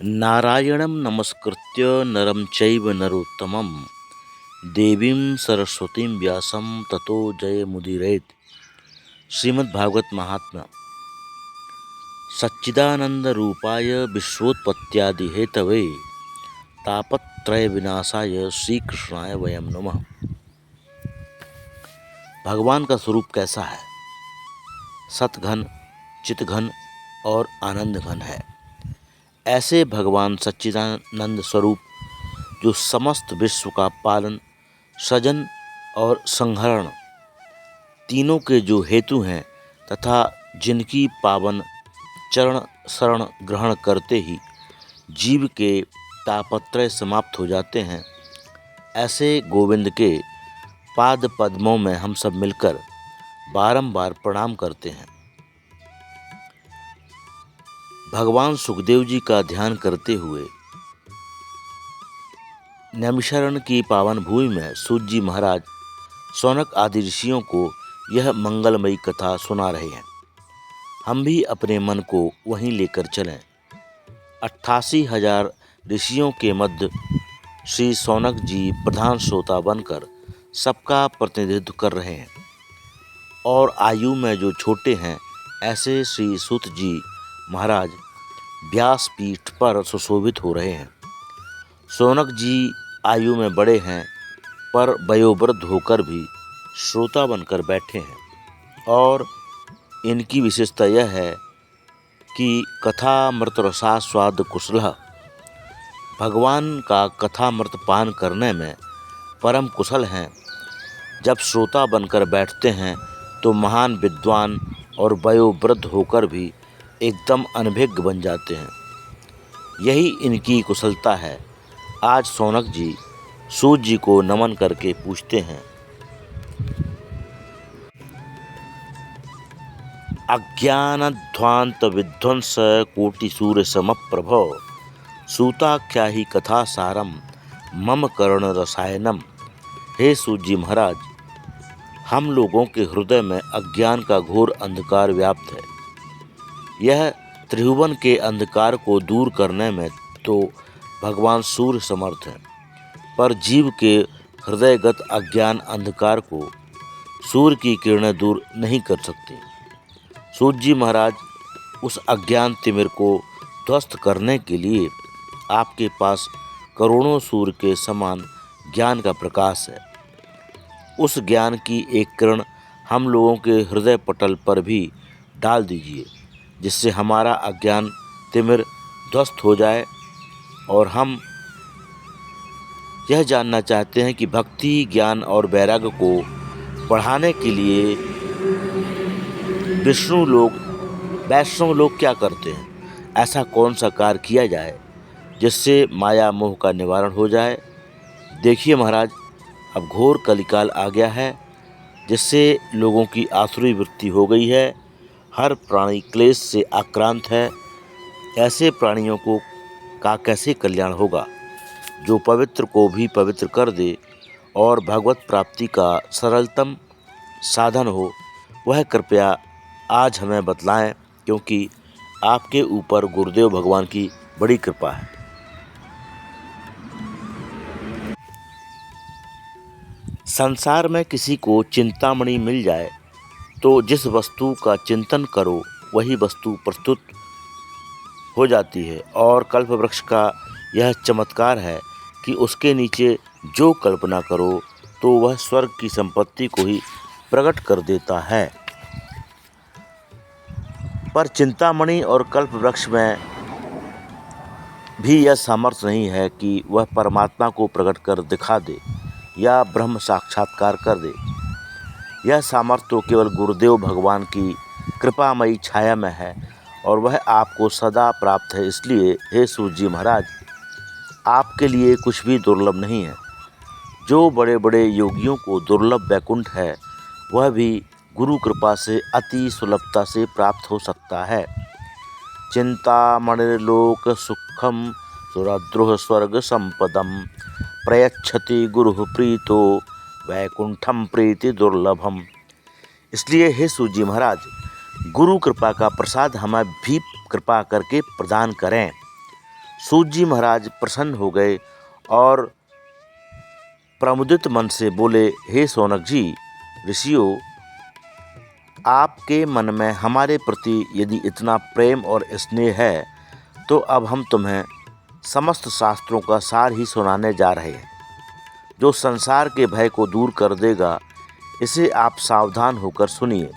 नारायणं नमस्कृत्य नरं चैव नरोत्तमं देवीं सरस्वतीं व्यासं ततो जयमुदीरयेत्। श्रीमद्भागवत महात्म्य। सच्चिदानंद रूपाय विश्वोत्पत्त्यादि हेतवे तापत्रय विनाशाय श्री कृष्णाय वयं नमः। भगवान का स्वरूप कैसा है? सतघन, चितघन और आनंद घन है। ऐसे भगवान सच्चिदानंद स्वरूप जो समस्त विश्व का पालन, सृजन और संहरण तीनों के जो हेतु हैं तथा जिनकी पावन चरण शरण ग्रहण करते ही जीव के तापत्रय समाप्त हो जाते हैं, ऐसे गोविंद के पाद पद्मों में हम सब मिलकर बारंबार प्रणाम करते हैं। भगवान सुखदेव जी का ध्यान करते हुए नैमिषारण्य की पावन भूमि में सूत जी महाराज शौनक आदि ऋषियों को यह मंगलमयी कथा सुना रहे हैं। हम भी अपने मन को वहीं लेकर चलें। 88,000 ऋषियों के मध्य श्री शौनक जी प्रधान श्रोता बनकर सबका प्रतिनिधित्व कर रहे हैं और आयु में जो छोटे हैं ऐसे श्री सूत जी महाराज व्यासपीठ पर सुशोभित हो रहे हैं। शौनक जी आयु में बड़े हैं पर वयोवृद्ध होकर भी श्रोता बनकर बैठे हैं और इनकी विशेषता यह है कि कथामृत रसास्वाद कुशलः, भगवान का कथामृत पान करने में परम कुशल हैं। जब श्रोता बनकर बैठते हैं तो महान विद्वान और वयोवृद्ध होकर भी एकदम अनभिज्ञ बन जाते हैं। यही इनकी कुशलता है। आज शौनक जी सूत जी को नमन करके पूछते हैं, अज्ञानध्वांत विध्वंस कोटि सूर्य समप्रभो सूताख्या ही कथा सारम मम कर्ण रसायनम। हे सूत जी महाराज, हम लोगों के हृदय में अज्ञान का घोर अंधकार व्याप्त है। यह त्रिभुवन के अंधकार को दूर करने में तो भगवान सूर्य समर्थ हैं, पर जीव के हृदयगत अज्ञान अंधकार को सूर्य की किरणें दूर नहीं कर सकती। सूत जी महाराज, उस अज्ञान तिमिर को ध्वस्त करने के लिए आपके पास करोड़ों सूर्य के समान ज्ञान का प्रकाश है। उस ज्ञान की एक किरण हम लोगों के हृदय पटल पर भी डाल दीजिए, जिससे हमारा अज्ञान तिमिर ध्वस्त हो जाए। और हम यह जानना चाहते हैं कि भक्ति, ज्ञान और वैराग्य को बढ़ाने के लिए वैष्णव लोग क्या करते हैं? ऐसा कौन सा कार्य किया जाए जिससे माया मोह का निवारण हो जाए? देखिए महाराज, अब घोर कलिकाल आ गया है, जिससे लोगों की आसुरी वृत्ति हो गई है। हर प्राणी क्लेश से आक्रांत है। ऐसे प्राणियों का कैसे कल्याण होगा? जो पवित्र को भी पवित्र कर दे और भगवत प्राप्ति का सरलतम साधन हो, वह कृपया आज हमें बतलाएं, क्योंकि आपके ऊपर गुरुदेव भगवान की बड़ी कृपा है। संसार में किसी को चिंतामणि मिल जाए तो जिस वस्तु का चिंतन करो वही वस्तु प्रस्तुत हो जाती है, और कल्पवृक्ष का यह चमत्कार है कि उसके नीचे जो कल्पना करो तो वह स्वर्ग की संपत्ति को ही प्रकट कर देता है। पर चिंतामणि और कल्पवृक्ष में भी यह सामर्थ्य नहीं है कि वह परमात्मा को प्रकट कर दिखा दे या ब्रह्म साक्षात्कार कर दे। यह सामर्थ्य तो केवल गुरुदेव भगवान की कृपामयी छाया में है और वह आपको सदा प्राप्त है। इसलिए हे सूत जी महाराज, आपके लिए कुछ भी दुर्लभ नहीं है। जो बड़े बड़े योगियों को दुर्लभ वैकुंठ है, वह भी गुरु कृपा से अति सुलभता से प्राप्त हो सकता है। चिंतामणिर्लोक सुखम सुरद्रुह स्वर्ग संपदम प्रयच्छति गुरु प्रीतो वैकुंठम प्रीति दुर्लभम। इसलिए हे सूत जी महाराज, गुरु कृपा का प्रसाद हमें भी कृपा करके प्रदान करें। सूत जी महाराज प्रसन्न हो गए और प्रमुदित मन से बोले, हे शौनक जी, ऋषियों, आपके मन में हमारे प्रति यदि इतना प्रेम और स्नेह है तो अब हम तुम्हें समस्त शास्त्रों का सार ही सुनाने जा रहे हैं, जो संसार के भय को दूर कर देगा। इसे आप सावधान होकर सुनिए।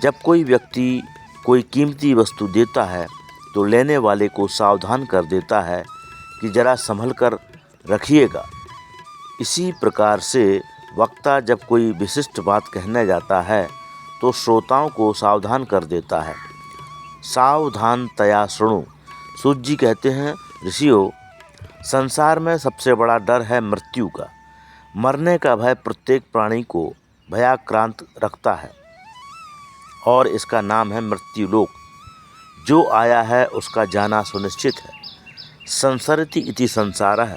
जब कोई व्यक्ति कोई कीमती वस्तु देता है तो लेने वाले को सावधान कर देता है कि जरा संभल कर रखिएगा। इसी प्रकार से वक्ता जब कोई विशिष्ट बात कहने जाता है तो श्रोताओं को सावधान कर देता है। सावधानतया शृणु। सूत जी कहते हैं, ऋषियों, संसार में सबसे बड़ा डर है मृत्यु का। मरने का भय प्रत्येक प्राणी को भयाक्रांत रखता है और इसका नाम है मृत्युलोक। जो आया है उसका जाना सुनिश्चित है। संसरति इति संसारः,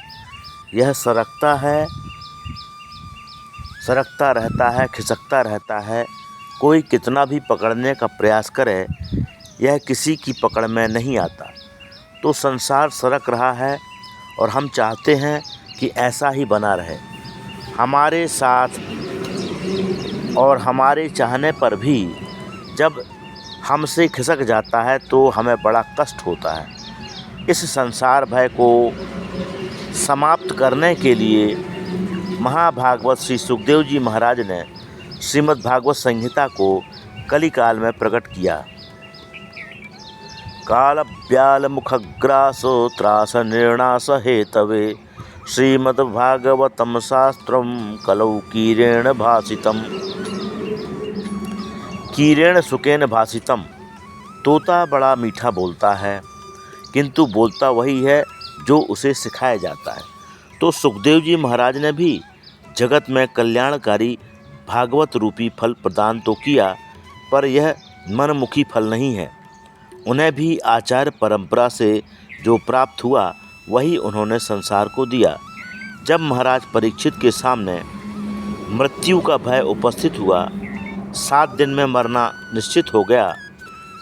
यह सरकता रहता है, खिसकता रहता है। कोई कितना भी पकड़ने का प्रयास करे, यह किसी की पकड़ में नहीं आता। तो संसार सरक रहा है और हम चाहते हैं कि ऐसा ही बना रहे हमारे साथ, और हमारे चाहने पर भी जब हमसे खिसक जाता है तो हमें बड़ा कष्ट होता है। इस संसार भय को समाप्त करने के लिए महाभागवत श्री सुखदेव जी महाराज ने श्रीमद् भागवत संहिता को कलिकाल में प्रकट किया। काल ब्याल मुखग्रासो त्रास निर्णास हेतवे श्रीमद्भागवतम शास्त्रम कलौ कीरेण भासितम। कीरेण सुकेन भासितम। तोता बड़ा मीठा बोलता है, किंतु बोलता वही है जो उसे सिखाया जाता है। तो सुखदेव जी महाराज ने भी जगत में कल्याणकारी भागवत रूपी फल प्रदान तो किया, पर यह मनमुखी फल नहीं है। उन्हें भी आचार्य परंपरा से जो प्राप्त हुआ वही उन्होंने संसार को दिया। जब महाराज परीक्षित के सामने मृत्यु का भय उपस्थित हुआ, 7 दिन में मरना निश्चित हो गया,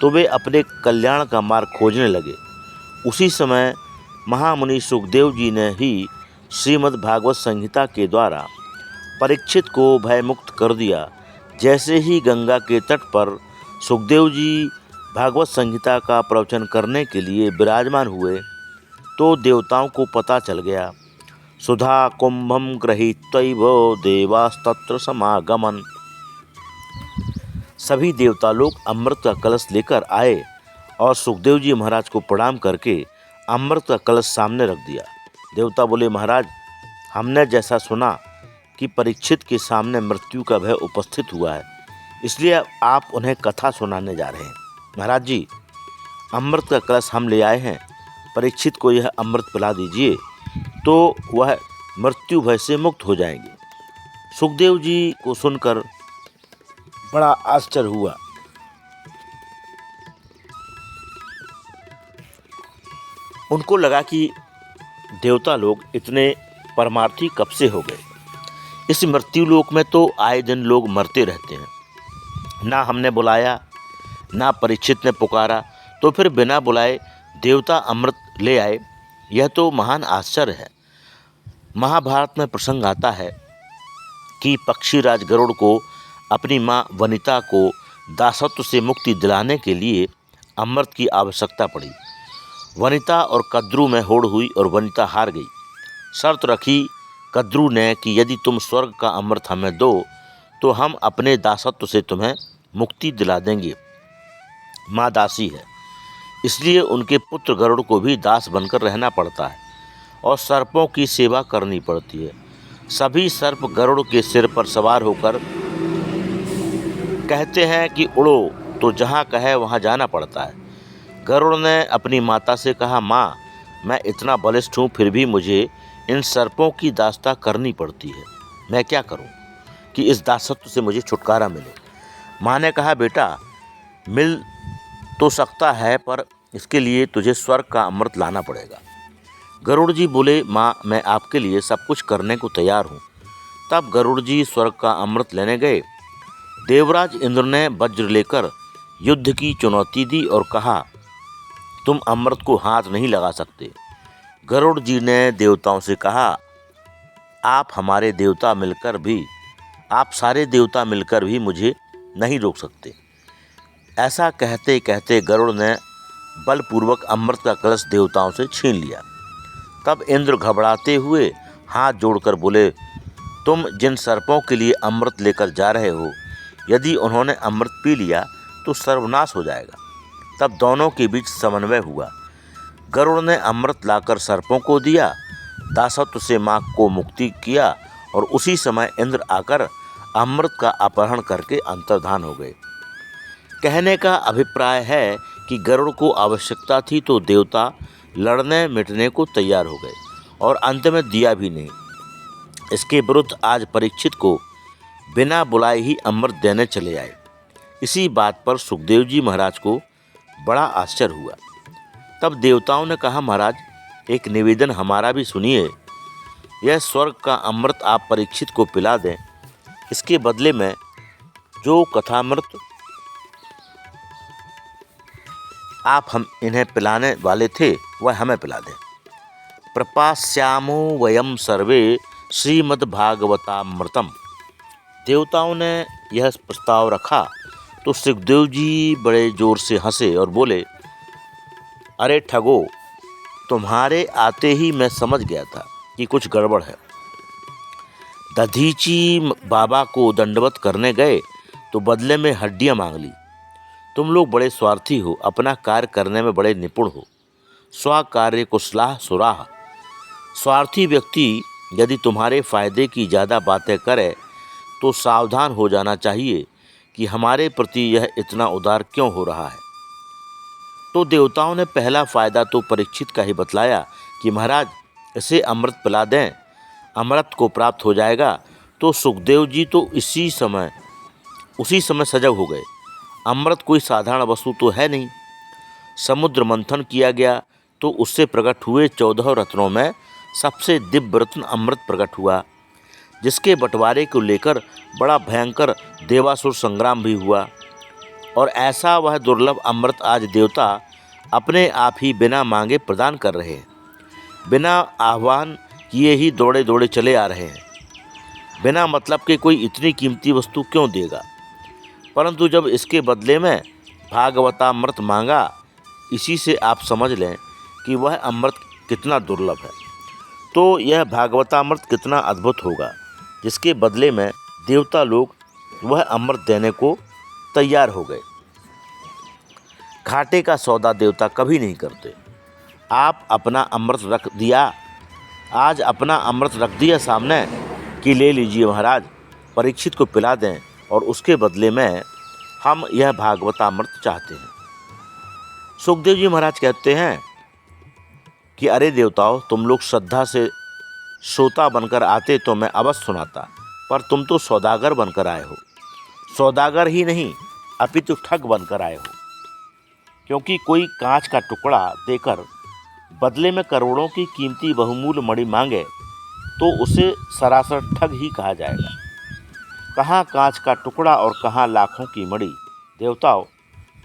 तो वे अपने कल्याण का मार्ग खोजने लगे। उसी समय महामुनि सुखदेव जी ने ही श्रीमद् भागवत संहिता के द्वारा परीक्षित को भय मुक्त कर दिया। जैसे ही गंगा के तट पर सुखदेव जी भागवत संहिता का प्रवचन करने के लिए विराजमान हुए तो देवताओं को पता चल गया। सुधा कुंभम गृहीत्वैव देवास्तत्र समागमन। सभी देवता लोग अमृत का कलश लेकर आए और सुखदेव जी महाराज को प्रणाम करके अमृत का कलश सामने रख दिया। देवता बोले, महाराज, हमने जैसा सुना कि परीक्षित के सामने मृत्यु का भय उपस्थित हुआ है, इसलिए आप उन्हें कथा सुनाने जा रहे हैं। महाराज जी, अमृत का कलश हम ले आए हैं, परीक्षित को यह अमृत पिला दीजिए तो वह मृत्यु भय से मुक्त हो जाएंगे। सुखदेव जी को सुनकर बड़ा आश्चर्य हुआ। उनको लगा कि देवता लोग इतने परमार्थी कब से हो गए। इस मृत्यु लोक में तो आए दिन लोग मरते रहते हैं। ना हमने बुलाया, ना परीक्षित ने पुकारा, तो फिर बिना बुलाए देवता अमृत ले आए। यह तो महान आश्चर्य है। महाभारत में प्रसंग आता है कि पक्षीराज गरुड़ को अपनी माँ वनिता को दासत्व से मुक्ति दिलाने के लिए अमृत की आवश्यकता पड़ी। वनिता और कद्रू में होड़ हुई और वनिता हार गई। शर्त रखी कद्रू ने कि यदि तुम स्वर्ग का अमृत हमें दो तो हम अपने दासत्व से तुम्हें मुक्ति दिला देंगे। माँ दासी है, इसलिए उनके पुत्र गरुड़ को भी दास बनकर रहना पड़ता है और सर्पों की सेवा करनी पड़ती है। सभी सर्प गरुड़ के सिर पर सवार होकर कहते हैं कि उड़ो, तो जहाँ कहे वहाँ जाना पड़ता है। गरुड़ ने अपनी माता से कहा, माँ, मैं इतना बलिष्ठ हूँ, फिर भी मुझे इन सर्पों की दास्ता करनी पड़ती है। मैं क्या करूँ कि इस दासत्व से मुझे छुटकारा मिले। माँ ने कहा, बेटा, मिल तो सकता है, पर इसके लिए तुझे स्वर्ग का अमृत लाना पड़ेगा। गरुड़ जी बोले, माँ, मैं आपके लिए सब कुछ करने को तैयार हूँ। तब गरुड़ जी स्वर्ग का अमृत लेने गए। देवराज इंद्र ने वज्र लेकर युद्ध की चुनौती दी और कहा, तुम अमृत को हाथ नहीं लगा सकते। गरुड़ जी ने देवताओं से कहा, आप सारे देवता मिलकर भी मुझे नहीं रोक सकते। ऐसा कहते कहते गरुड़ ने बलपूर्वक अमृत का कलश देवताओं से छीन लिया। तब इंद्र घबराते हुए हाथ जोड़कर बोले, तुम जिन सर्पों के लिए अमृत लेकर जा रहे हो, यदि उन्होंने अमृत पी लिया तो सर्वनाश हो जाएगा। तब दोनों के बीच समन्वय हुआ। गरुड़ ने अमृत लाकर सर्पों को दिया, दासत्व से माँ को मुक्ति किया और उसी समय इंद्र आकर अमृत का अपहरण करके अंतर्धान हो गए। कहने का अभिप्राय है कि गरुड़ को आवश्यकता थी तो देवता लड़ने मिटने को तैयार हो गए और अंत में दिया भी नहीं। इसके विरुद्ध आज परीक्षित को बिना बुलाए ही अमृत देने चले आए। इसी बात पर सुखदेव जी महाराज को बड़ा आश्चर्य हुआ। तब देवताओं ने कहा, महाराज एक निवेदन हमारा भी सुनिए। यह स्वर्ग का अमृत आप परीक्षित को पिला दें, इसके बदले में जो कथामृत आप हम इन्हें पिलाने वाले थे वह हमें पिला दें। प्रपास्यामो वयम सर्वे श्रीमद्भागवतामृतम। देवताओं ने यह प्रस्ताव रखा तो सुखदेव जी बड़े जोर से हंसे और बोले, अरे ठगो, तुम्हारे आते ही मैं समझ गया था कि कुछ गड़बड़ है। दधीची बाबा को दंडवत करने गए तो बदले में हड्डियां मांग ली। तुम लोग बड़े स्वार्थी हो, अपना कार्य करने में बड़े निपुण हो। स्व कार्य को सलाह सुराह। स्वार्थी व्यक्ति यदि तुम्हारे फायदे की ज़्यादा बातें करे तो सावधान हो जाना चाहिए कि हमारे प्रति यह इतना उदार क्यों हो रहा है। तो देवताओं ने पहला फायदा तो परीक्षित का ही बतलाया कि महाराज इसे अमृत पिला दें, अमृत को प्राप्त हो जाएगा। तो सुखदेव जी तो उसी समय सजग हो गए। अमृत कोई साधारण वस्तु तो है नहीं। समुद्र मंथन किया गया तो उससे प्रकट हुए 14 रत्नों में सबसे दिव्य रत्न अमृत प्रकट हुआ, जिसके बंटवारे को लेकर बड़ा भयंकर देवासुर संग्राम भी हुआ। और ऐसा वह दुर्लभ अमृत आज देवता अपने आप ही बिना मांगे प्रदान कर रहे हैं। बिना आह्वान किए ही दौड़े दौड़े चले आ रहे हैं। बिना मतलब के कोई इतनी कीमती वस्तु क्यों देगा। परंतु जब इसके बदले में भागवतामृत मांगा, इसी से आप समझ लें कि वह अमृत कितना दुर्लभ है। तो यह भागवतामृत कितना अद्भुत होगा, जिसके बदले में देवता लोग वह अमृत देने को तैयार हो गए। घाटे का सौदा देवता कभी नहीं करते। आप अपना अमृत रख दिया, आज अपना अमृत रख दिया सामने कि ले लीजिए महाराज, परीक्षित को पिला दें और उसके बदले में हम यह भागवतामृत चाहते हैं। सुखदेव जी महाराज कहते हैं कि अरे देवताओं, तुम लोग श्रद्धा से श्रोता बनकर आते तो मैं अवश्य सुनाता, पर तुम तो सौदागर बनकर आए हो। सौदागर ही नहीं अपितु ठग बनकर आए हो, क्योंकि कोई कांच का टुकड़ा देकर बदले में करोड़ों की कीमती बहुमूल्य मणि मांगे तो उसे सरासर ठग ही कहा जाएगा। कहाँ कांच का टुकड़ा और कहाँ लाखों की मणि। देवताओं,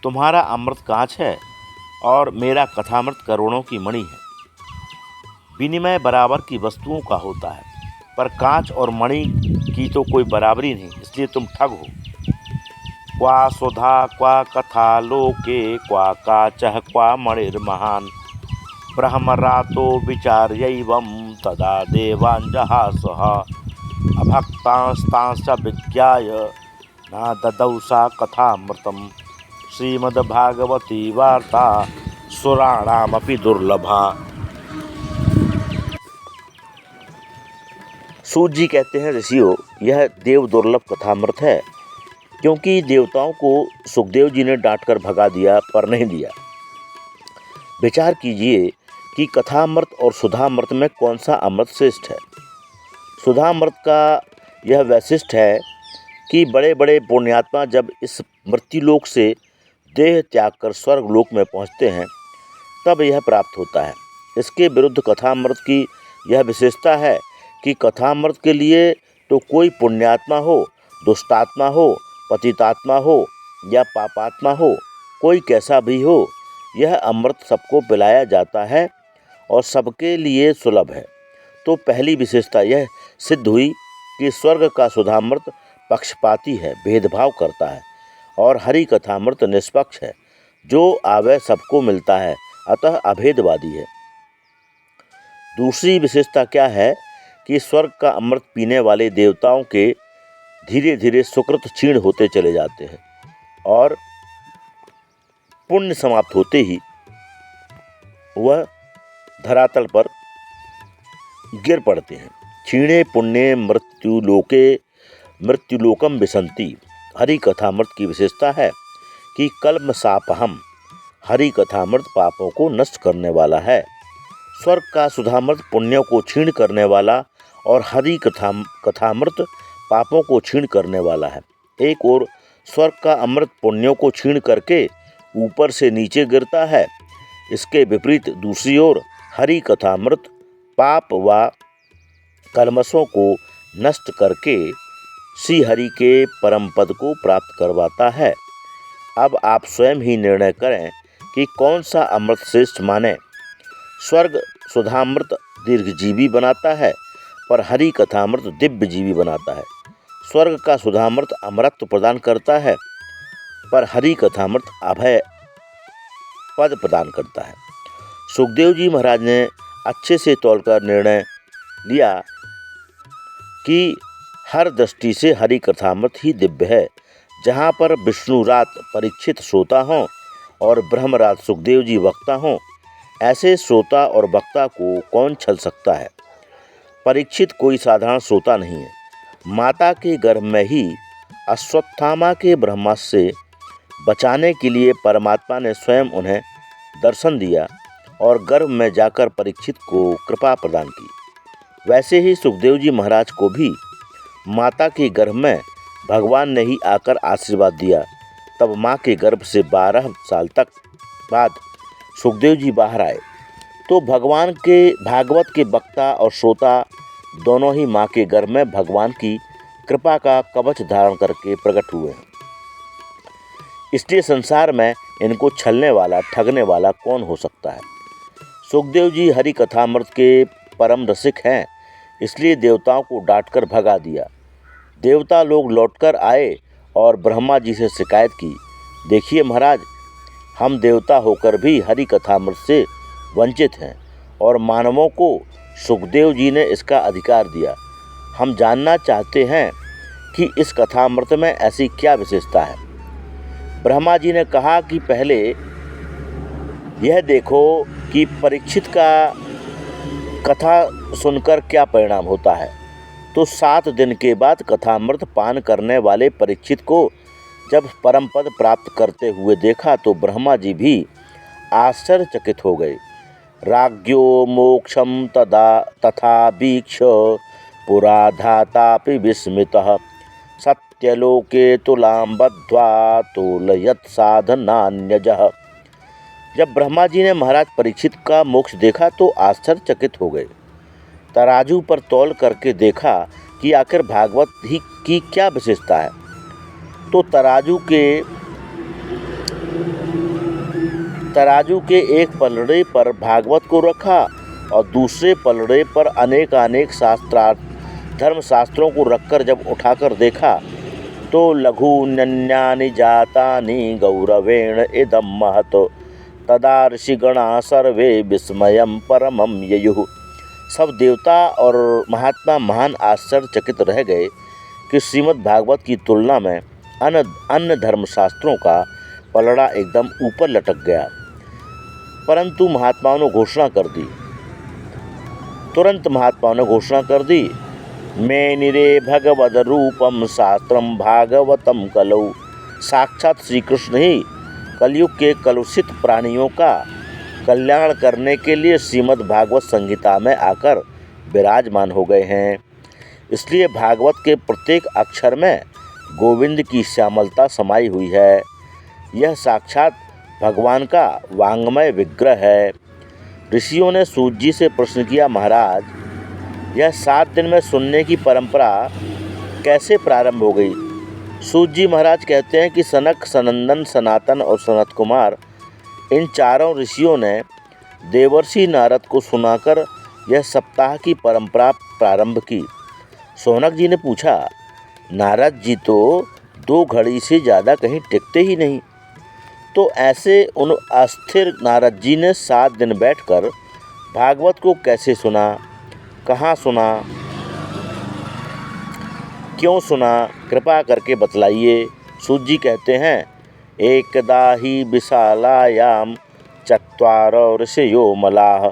तुम्हारा अमृत कांच है और मेरा कथामृत करोड़ों की मणि है। विनिमय बराबर की वस्तुओं का होता है, पर कांच और मणि की तो कोई बराबरी नहीं, इसलिए तुम ठग हो। क्वा सुधा क्वा कथा लोके क्वा काचः क्वा मणिर्महान ब्रह्मरातो विचार्यैवं तदा देवाञ्जहासः अभक्तांस्तांश्च विज्ञाय न ददौ सा कथामृतं श्रीमद्भागवती वार्ता सुराणामपि दुर्लभा। सूत जी कहते हैं, ऋषियों, यह देव दुर्लभ कथामृत है, क्योंकि देवताओं को सुखदेव जी ने डांटकर भगा दिया पर नहीं दिया। विचार कीजिए कि कथामृत और सुधामृत में कौन सा अमृत श्रेष्ठ है। सुधामृत का यह वैशिष्ट है कि बड़े बड़े पुण्यात्मा जब इस मृत्युलोक से देह त्याग कर स्वर्गलोक में पहुँचते हैं तब यह प्राप्त होता है। इसके विरुद्ध कथामृत की यह विशेषता है कि कथामृत के लिए तो कोई पुण्यात्मा हो, दुष्टात्मा हो, पतितात्मा हो या पापात्मा हो, कोई कैसा भी हो, यह अमृत सबको पिलाया जाता है और सबके लिए सुलभ है। तो पहली विशेषता यह सिद्ध हुई कि स्वर्ग का सुधामृत पक्षपाती है, भेदभाव करता है, और हरि कथामृत निष्पक्ष है, जो आवे सबको मिलता है, अतः अभेदवादी है। दूसरी विशेषता क्या है कि स्वर्ग का अमृत पीने वाले देवताओं के धीरे धीरे सुकृत क्षीण होते चले जाते हैं और पुण्य समाप्त होते ही वह धरातल पर गिर पड़ते हैं। क्षीणे पुण्य मृत्युलोकम विसंति। हरि कथामृत की विशेषता है कि कल्म सापहम, हरि कथामृत पापों को नष्ट करने वाला है। स्वर्ग का सुधामृत पुण्यों को क्षीण करने वाला और हरि कथामृत पापों को क्षीण करने वाला है। एक ओर स्वर्ग का अमृत पुण्यों को क्षीण करके ऊपर से नीचे गिरता है, इसके विपरीत दूसरी ओर हरि कथामृत पाप व कल्मशों को नष्ट करके श्री हरि के परम पद को प्राप्त करवाता है। अब आप स्वयं ही निर्णय करें कि कौन सा अमृत श्रेष्ठ माने। स्वर्ग सुधामृत दीर्घजीवी बनाता है, पर हरि कथामृत दिव्यजीवी बनाता है। स्वर्ग का सुधामृत अमरत्व प्रदान करता है, पर हरि कथामृत अभय पद प्रदान करता है। सुखदेव जी महाराज ने अच्छे से तौलकर निर्णय लिया कि हर दृष्टि से हरि कथामृत ही दिव्य है। जहाँ पर विष्णुरात परीक्षित श्रोता हों और ब्रह्मरात सुखदेव जी वक्ता हों, ऐसे श्रोता और वक्ता को कौन छल सकता है। परीक्षित कोई साधारण श्रोता नहीं है। माता के गर्भ में ही अश्वत्थामा के ब्रह्मास्त्र से बचाने के लिए परमात्मा ने स्वयं उन्हें दर्शन दिया और गर्भ में जाकर परीक्षित को कृपा प्रदान की। वैसे ही सुखदेव जी महाराज को भी माता के गर्भ में भगवान ने ही आकर आशीर्वाद दिया। तब माँ के गर्भ से 12 साल तक बाद सुखदेव जी बाहर आए तो भगवान के भागवत के वक्ता और श्रोता दोनों ही माँ के गर्भ में भगवान की कृपा का कवच धारण करके प्रकट हुए हैं। इसलिए संसार में इनको छलने वाला, ठगने वाला कौन हो सकता है। सुखदेव जी हरि कथामृत के परम रसिक हैं, इसलिए देवताओं को डांटकर भगा दिया। देवता लोग लौटकर आए और ब्रह्मा जी से शिकायत की, देखिए महाराज, हम देवता होकर भी हरि कथामृत से वंचित हैं और मानवों को सुखदेव जी ने इसका अधिकार दिया। हम जानना चाहते हैं कि इस कथामृत में ऐसी क्या विशेषता है। ब्रह्मा जी ने कहा कि पहले यह देखो कि परीक्षित का कथा सुनकर क्या परिणाम होता है। तो 7 दिन के बाद कथामृत पान करने वाले परीक्षित को जब परम पद प्राप्त करते हुए देखा तो ब्रह्मा जी भी आश्चर्यचकित हो गए। राज्ञो मोक्षम तथा वीक्ष पुराधातापि विस्मितः सत्यलोके तुलां बद्ध्वा तोलयत् साधनान्यजः। जब ब्रह्मा जी ने महाराज परीक्षित का मोक्ष देखा तो आश्चर्यचकित हो गए। तराजू पर तौल करके देखा कि आखिर भागवत ही की क्या विशेषता है। तो तराजू के एक पलड़े पर भागवत को रखा और दूसरे पलड़े पर अनेक धर्मशास्त्रों को रखकर जब उठाकर देखा तो लघून्यन्यानि जातानि गौरवेण इदं महत् तदा ऋषिगणा सर्वे विस्मयं परमं ययुः। सब देवता और महात्मा महान आश्चर्यचकित रह गए कि श्रीमद् भागवत की तुलना में अन्य धर्मशास्त्रों का पलड़ा एकदम ऊपर लटक गया। परंतु महात्माओं ने घोषणा कर दी, मेनिरे भगवद रूपम शास्त्रम भागवतम कलौ। साक्षात श्री कृष्ण ही कलयुग के कलुषित प्राणियों का कल्याण करने के लिए श्रीमद् भागवत संहिता में आकर विराजमान हो गए हैं। इसलिए भागवत के प्रत्येक अक्षर में गोविंद की श्यामलता समाई हुई है। यह साक्षात भगवान का वांग्मय विग्रह है। ऋषियों ने सूत जी से प्रश्न किया, महाराज, यह 7 दिन में सुनने की परंपरा कैसे प्रारंभ हो गई। सूत जी महाराज कहते हैं कि सनक, सनंदन, सनातन और सनत कुमार, इन चारों ऋषियों ने देवर्षि नारद को सुनाकर यह सप्ताह की परंपरा प्रारंभ की। शौनक जी ने पूछा, नारद जी तो 2 घड़ी से ज़्यादा कहीं टिकते ही नहीं, तो ऐसे उन अस्थिर नारद जी ने 7 दिन बैठकर भागवत को कैसे सुना, कहाँ सुना, क्यों सुना, कृपा करके बतलाइए। सूत जी कहते हैं, एकदा ही विशालायाम चत्वारो ऋषयो मलाः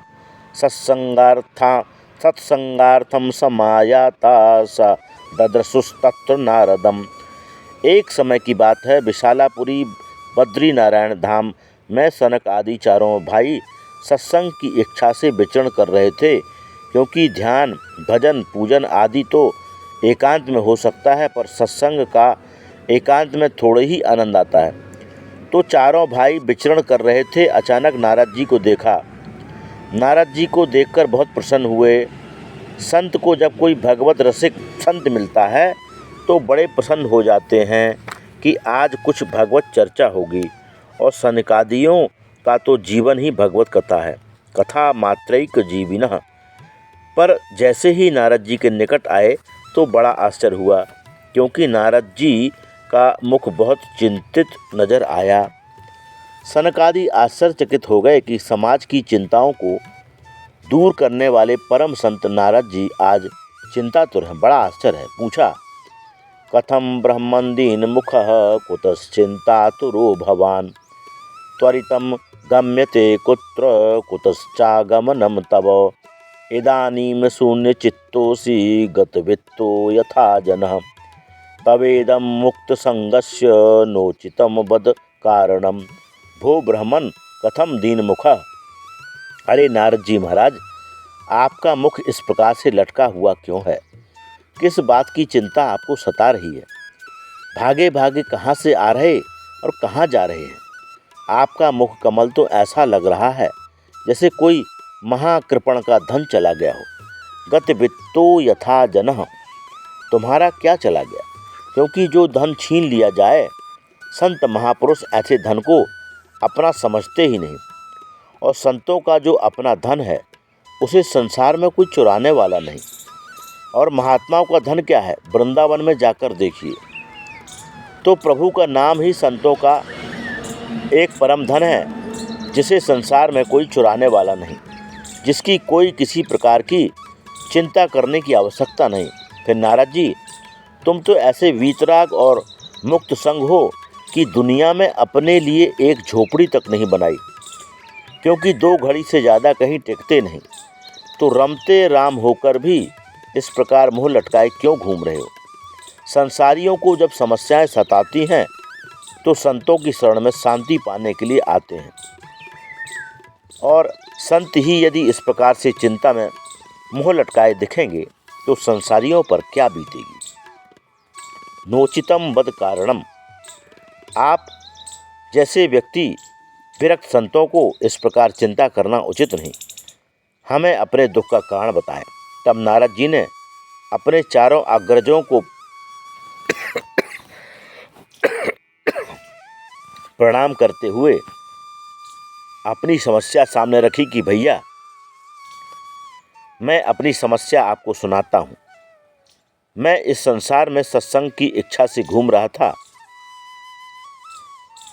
सत्संगार्थम समायाता स ददृशुस्तत्र नारदम। एक समय की बात है, विशालापुरी बद्री नारायण धाम में सनक आदि चारों भाई सत्संग की इच्छा से विचरण कर रहे थे, क्योंकि ध्यान, भजन, पूजन आदि तो एकांत में हो सकता है, पर सत्संग का एकांत में थोड़े ही आनंद आता है। तो चारों भाई विचरण कर रहे थे। अचानक नारद जी को देखा। नारद जी को देखकर बहुत प्रसन्न हुए। संत को जब कोई भगवत रसिक संत मिलता है तो बड़े प्रसन्न हो जाते हैं कि आज कुछ भगवत चर्चा होगी। और सनकादियों का तो जीवन ही भगवत कथा है, कथा मात्रैक जीविनः। पर जैसे ही नारद जी के निकट आए तो बड़ा आश्चर्य हुआ, क्योंकि नारद जी का मुख बहुत चिंतित नजर आया। सनकादि आश्चर्यचकित हो गए कि समाज की चिंताओं को दूर करने वाले परम संत नारद जी आज चिंतातुर हैं। बड़ा आश्चर्य है। पूछा, कथम ब्रह्मन्दीन मुखः कुतश्चिंतातुरो भवान त्वरितं गम्यते कुत्र कुतश्चागमनं तव इदानीं शून्यचित्तोऽसि गतवित्तो यथा जनः तवेदं मुक्तसंगस्य नोचितं वद कारणम। भो ब्रह्मन कथम दीन मुखः। अरे नारद जी महाराज, आपका मुख इस प्रकार से लटका हुआ क्यों है? किस बात की चिंता आपको सता रही है? भागे भागे कहाँ से आ रहे और कहाँ जा रहे हैं? आपका मुख कमल तो ऐसा लग रहा है जैसे कोई महाकृपण का धन चला गया हो। गत वित्तो यथा जनः। तुम्हारा क्या चला गया? क्योंकि जो धन छीन लिया जाए, संत महापुरुष ऐसे धन को अपना समझते ही नहीं। और संतों का जो अपना धन है उसे संसार में कोई चुराने वाला नहीं। और महात्माओं का धन क्या है? वृंदावन में जाकर देखिए तो प्रभु का नाम ही संतों का एक परम धन है, जिसे संसार में कोई चुराने वाला नहीं, जिसकी कोई किसी प्रकार की चिंता करने की आवश्यकता नहीं। फिर नारद जी, तुम तो ऐसे वीतराग और मुक्त संग हो कि दुनिया में अपने लिए एक झोपड़ी तक नहीं बनाई, क्योंकि 2 घड़ी से ज़्यादा कहीं टिकते नहीं। तो रमते राम होकर भी इस प्रकार मुँह लटकाए क्यों घूम रहे हो? संसारियों को जब समस्याएं सताती हैं तो संतों की शरण में शांति पाने के लिए आते हैं। और संत ही यदि इस प्रकार से चिंता में मुँह लटकाए दिखेंगे तो संसारियों पर क्या बीतेगी? नोचितम वद कारणम। आप जैसे व्यक्ति विरक्त संतों को इस प्रकार चिंता करना उचित नहीं। हमें अपने दुख का कारण बताएं। तब नारद जी ने अपने चारों अग्रजों को प्रणाम करते हुए अपनी समस्या सामने रखी कि भैया, मैं अपनी समस्या आपको सुनाता हूँ। मैं इस संसार में सत्संग की इच्छा से घूम रहा था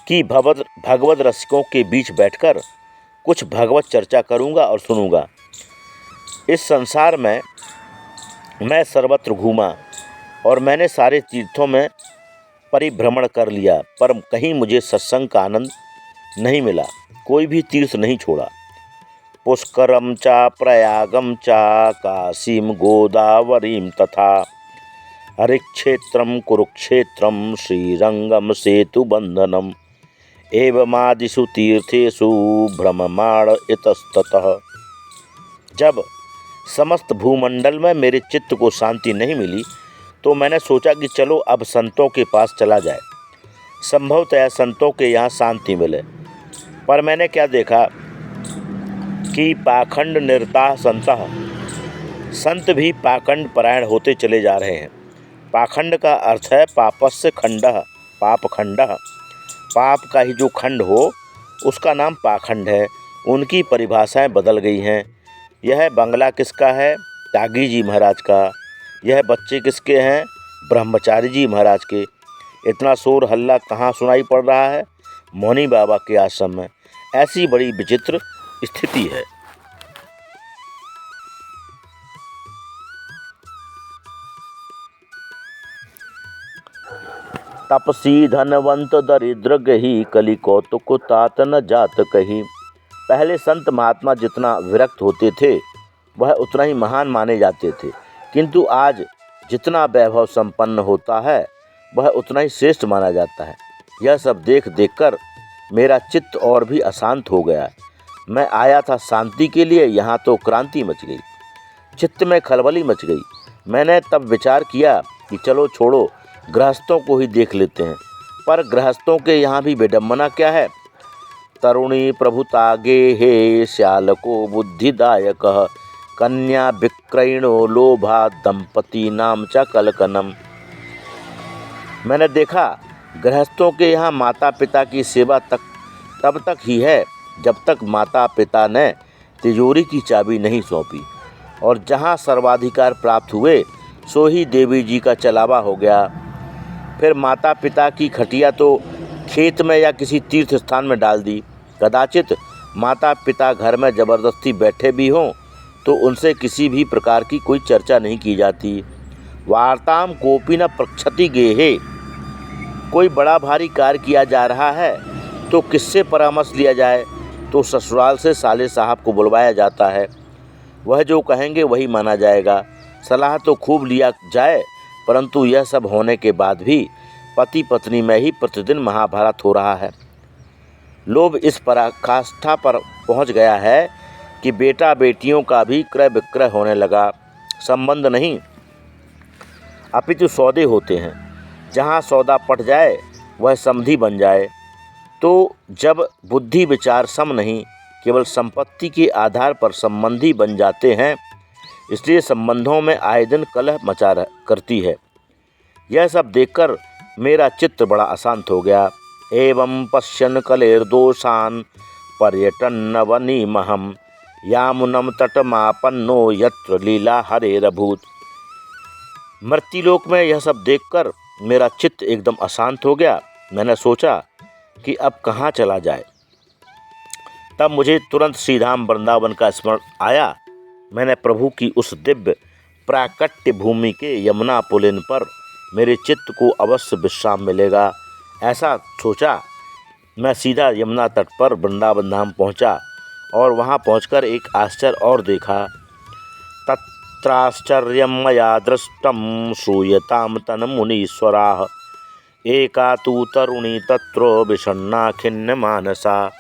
कि भगवत रसिकों के बीच बैठकर कुछ भगवत चर्चा करूँगा और सुनूंगा। इस संसार में मैं सर्वत्र घूमा और मैंने सारे तीर्थों में परिभ्रमण कर लिया, पर कहीं मुझे सत्संग का आनंद नहीं मिला। कोई भी तीर्थ नहीं छोड़ा। पुष्करम चा प्रयागम चा काशीम गोदावरीम तथा हरिक्षेत्रम कुरुक्षेत्रम श्रीरंगम सेतुबंधनम एवमादिषु तीर्थेषु भ्रममाण इतस्ततः। जब समस्त भूमंडल में मेरे चित्त को शांति नहीं मिली तो मैंने सोचा कि चलो अब संतों के पास चला जाए, संभवतः संतों के यहाँ शांति मिले। पर मैंने क्या देखा कि पाखंड निरताः संतः, संत भी पाखंड परायण होते चले जा रहे हैं। पाखंड का अर्थ है पापस्य खंडः, पाप खंडः। पाप का ही जो खंड हो उसका नाम पाखंड है। उनकी परिभाषाएं बदल गई हैं। यह बंगला किसका है? त्यागी जी महाराज का। यह बच्चे किसके हैं? ब्रह्मचारी जी महाराज के। इतना शोर हल्ला कहाँ सुनाई पड़ रहा है? मौनी बाबा के आश्रम में। ऐसी बड़ी विचित्र स्थिति है। तपसी धनवंत दरिद्र गही, कली कौतुक तात न जात कही। पहले संत महात्मा जितना विरक्त होते थे वह उतना ही महान माने जाते थे, किंतु आज जितना वैभव संपन्न होता है वह उतना ही श्रेष्ठ माना जाता है। यह सब देख देखकर मेरा चित्त और भी अशांत हो गया। मैं आया था शांति के लिए, यहाँ तो क्रांति मच गई, चित्त में खलबली मच गई। मैंने तब विचार किया कि चलो छोड़ो, गृहस्थों को ही देख लेते हैं। पर गृहस्थों के यहाँ भी विडम्बना क्या है? तरुणी प्रभुतागे हे श्यालको बुद्धिदायक, कन्या विक्रयणो लोभा दंपति नाम च कलकनम। मैंने देखा गृहस्थों के यहाँ माता पिता की सेवा तब तक ही है जब तक माता पिता ने तिजोरी की चाबी नहीं सौंपी, और जहाँ सर्वाधिकार प्राप्त हुए सो ही देवी जी का चलावा हो गया। फिर माता पिता की खटिया तो खेत में या किसी तीर्थ स्थान में डाल दी। कदाचित माता पिता घर में जबरदस्ती बैठे भी हों तो उनसे किसी भी प्रकार की कोई चर्चा नहीं की जाती। वार्ताम कोपी न प्रक्षति गेहे। कोई बड़ा भारी कार्य किया जा रहा है तो किससे परामर्श लिया जाए? तो ससुराल से साले साहब को बुलवाया जाता है। वह जो कहेंगे वही माना जाएगा। सलाह तो खूब लिया जाए, परंतु यह सब होने के बाद भी पति पत्नी में ही प्रतिदिन महाभारत हो रहा है। लोभ इस पराकाष्ठा पर पहुंच गया है कि बेटा बेटियों का भी क्रय विक्रय होने लगा। संबंध नहीं अपितु सौदे होते हैं। जहाँ सौदा पट जाए वह समधी बन जाए। तो जब बुद्धि विचार सम नहीं, केवल संपत्ति के आधार पर संबंधी बन जाते हैं, इसलिए संबंधों में आए दिन कलह मचा करती है। यह सब देखकर मेरा चित्त बड़ा अशांत हो गया। एवं पश्यन कलेर्दोषान पर्यटन वनीमहम, यामुनम तटमापन्नो यत्र लीला हरेरभूत। मृत्युलोक में यह सब देखकर मेरा चित्त एकदम अशांत हो गया। मैंने सोचा कि अब कहाँ चला जाए। तब मुझे तुरंत श्रीधाम वृंदावन का स्मरण आया। मैंने प्रभु की उस दिव्य प्राकट्य भूमि के यमुना पुलिन पर मेरे चित्त को अवश्य विश्राम मिलेगा, ऐसा सोचा। मैं सीधा यमुना तट पर वृंदावन धाम पहुँचा और वहाँ पहुँचकर एक आश्चर्य और देखा। तत्राश्चर्यं मया दृष्टं श्रूयतां तन्मुनीश्वराः, एका तु तरुणी तत्रो विषण्णा खिन्न मानसा।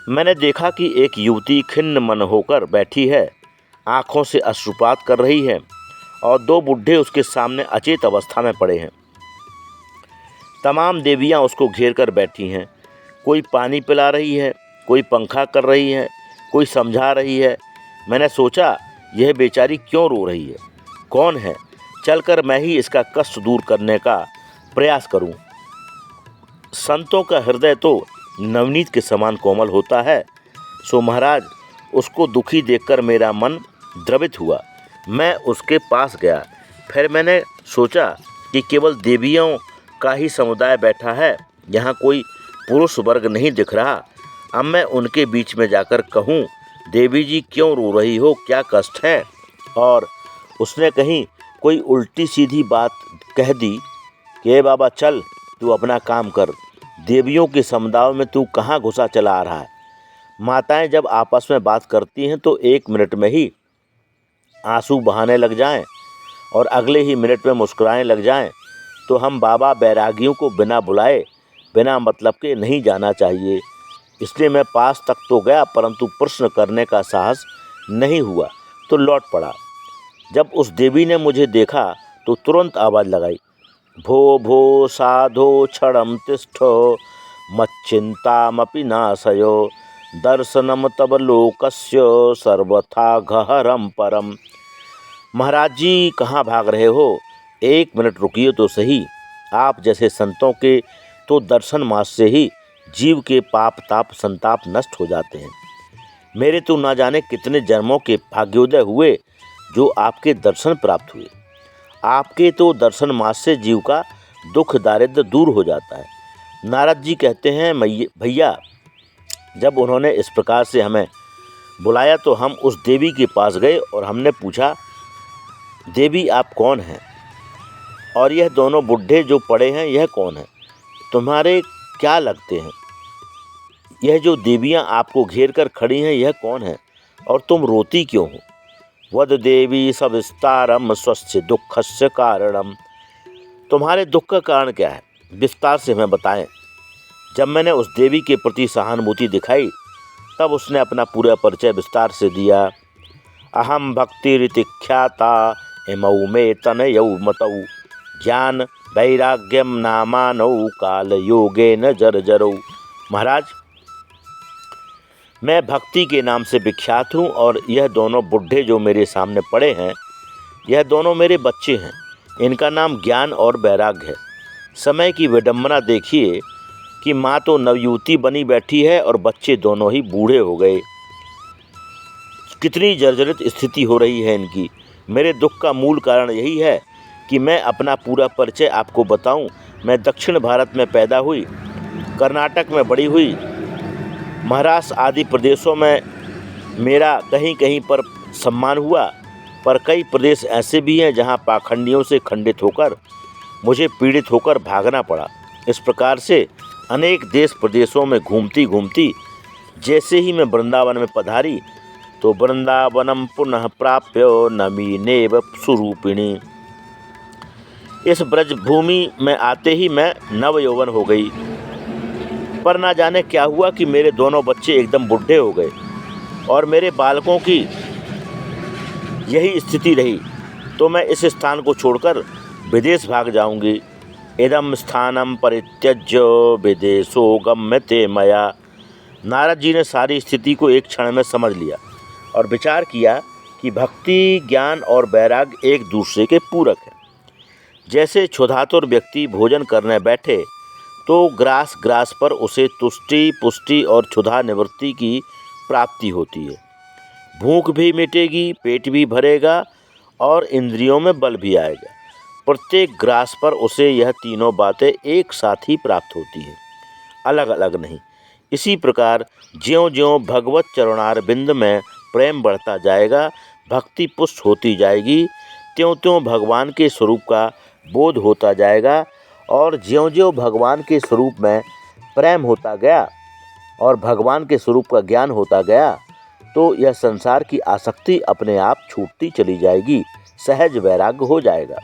मैंने देखा कि एक युवती खिन्न मन होकर बैठी है, आँखों से अश्रुपात कर रही है, और दो बुढ़े उसके सामने अचेत अवस्था में पड़े हैं। तमाम देवियाँ उसको घेर कर बैठी हैं। कोई पानी पिला रही है, कोई पंखा कर रही है, कोई समझा रही है। मैंने सोचा यह बेचारी क्यों रो रही है, कौन है? चलकर मैं ही इसका कष्ट दूर करने का प्रयास करूं। संतों का हृदय तो नवनीत के समान कोमल होता है। सो महाराज, उसको दुखी देखकर मेरा मन द्रवित हुआ। मैं उसके पास गया। फिर मैंने सोचा कि केवल देवियों का ही समुदाय बैठा है, यहाँ कोई पुरुष वर्ग नहीं दिख रहा। अब मैं उनके बीच में जाकर कहूँ, देवी जी क्यों रो रही हो, क्या कष्ट है? और उसने कहीं कोई उल्टी सीधी बात कह दी कि बाबा चल, तू अपना काम कर, देवियों के समुदाय में तू कहाँ घुसा चला आ रहा है। माताएं जब आपस में बात करती हैं तो 1 मिनट में ही आंसू बहाने लग जाएं और अगले ही मिनट में मुस्कुराने लग जाएं। तो हम बाबा बैरागियों को बिना बुलाए, बिना मतलब के नहीं जाना चाहिए। इसलिए मैं पास तक तो गया, परंतु प्रश्न करने का साहस नहीं हुआ, तो लौट पड़ा। जब उस देवी ने मुझे देखा तो तुरंत आवाज़ लगाई, भो भो साधो क्षणं तिष्ठो मच्चिंतामपि नाशयो, दर्शनम तब लोकस्य सर्वथा गहरम परम। महाराज जी कहाँ भाग रहे हो, 1 मिनट रुकिए तो सही। आप जैसे संतों के तो दर्शन मात्र से ही जीव के पाप ताप संताप नष्ट हो जाते हैं। मेरे तो ना जाने कितने जन्मों के भाग्योदय हुए जो आपके दर्शन प्राप्त हुए। आपके तो दर्शन मात्र से जीव का दुख दारिद्र दूर हो जाता है। नारद जी कहते हैं, भैया जब उन्होंने इस प्रकार से हमें बुलाया तो हम उस देवी के पास गए और हमने पूछा, देवी आप कौन हैं और यह दोनों बुढ़े जो पड़े हैं यह कौन है, तुम्हारे क्या लगते हैं? यह जो देवियां आपको घेर कर खड़ी हैं यह कौन है और तुम रोती क्यों हो? वद देवी सविस्तारम स्वस्य दुखस्य कारणम। तुम्हारे दुख का कारण क्या है, विस्तार से हमें बताएं। जब मैंने उस देवी के प्रति सहानुभूति दिखाई तब उसने अपना पूरा परिचय विस्तार से दिया। अहम भक्ति ख्याता इमौ मे तनयौ मतौ ज्ञान वैराग्यम नामानौ काल योगेन जर्जरौ। महाराज, मैं भक्ति के नाम से विख्यात हूँ और यह दोनों बुढ़े जो मेरे सामने पड़े हैं यह दोनों मेरे बच्चे हैं। इनका नाम ज्ञान और वैराग्य है। समय की विडंबना देखिए कि माँ तो नवयुवती बनी बैठी है और बच्चे दोनों ही बूढ़े हो गए। कितनी जर्जरित स्थिति हो रही है इनकी। मेरे दुख का मूल कारण यही है कि मैं अपना पूरा परिचय आपको बताऊं। मैं दक्षिण भारत में पैदा हुई, कर्नाटक में बड़ी हुई, महाराष्ट्र आदि प्रदेशों में मेरा कहीं कहीं पर सम्मान हुआ, पर कई प्रदेश ऐसे भी हैं जहां पाखंडियों से खंडित होकर मुझे पीड़ित होकर भागना पड़ा। इस प्रकार से अनेक देश प्रदेशों में घूमती घूमती जैसे ही मैं वृंदावन में पधारी तो वृंदावनम पुनः प्राप्य नमीनेव स्वरूपिणी। इस ब्रज भूमि में आते ही मैं नव यौवन हो गई, पर ना जाने क्या हुआ कि मेरे दोनों बच्चे एकदम बुढ़े हो गए और मेरे बालकों की यही स्थिति रही तो मैं इस स्थान को छोड़कर विदेश भाग जाऊंगी। इदम स्थानम परित्यज्य विदेशो गम्यते मया। नारद जी ने सारी स्थिति को एक क्षण में समझ लिया और विचार किया कि भक्ति, ज्ञान और वैराग्य एक दूसरे के पूरक हैं। जैसे क्षुधातुर व्यक्ति भोजन करने बैठे तो ग्रास ग्रास पर उसे तुष्टि पुष्टि और क्षुधा निवृत्ति की प्राप्ति होती है। भूख भी मिटेगी, पेट भी भरेगा और इंद्रियों में बल भी आएगा। प्रत्येक ग्रास पर उसे यह तीनों बातें एक साथ ही प्राप्त होती हैं, अलग अलग नहीं। इसी प्रकार ज्यों-ज्यों भगवत चरणारविंद में प्रेम बढ़ता जाएगा, भक्ति पुष्ट होती जाएगी, त्यों-त्यों भगवान के स्वरूप का बोध होता जाएगा और ज्यों-ज्यों भगवान के स्वरूप में प्रेम होता गया और भगवान के स्वरूप का ज्ञान होता गया तो यह संसार की आसक्ति अपने आप छूटती चली जाएगी, सहज वैराग्य हो जाएगा।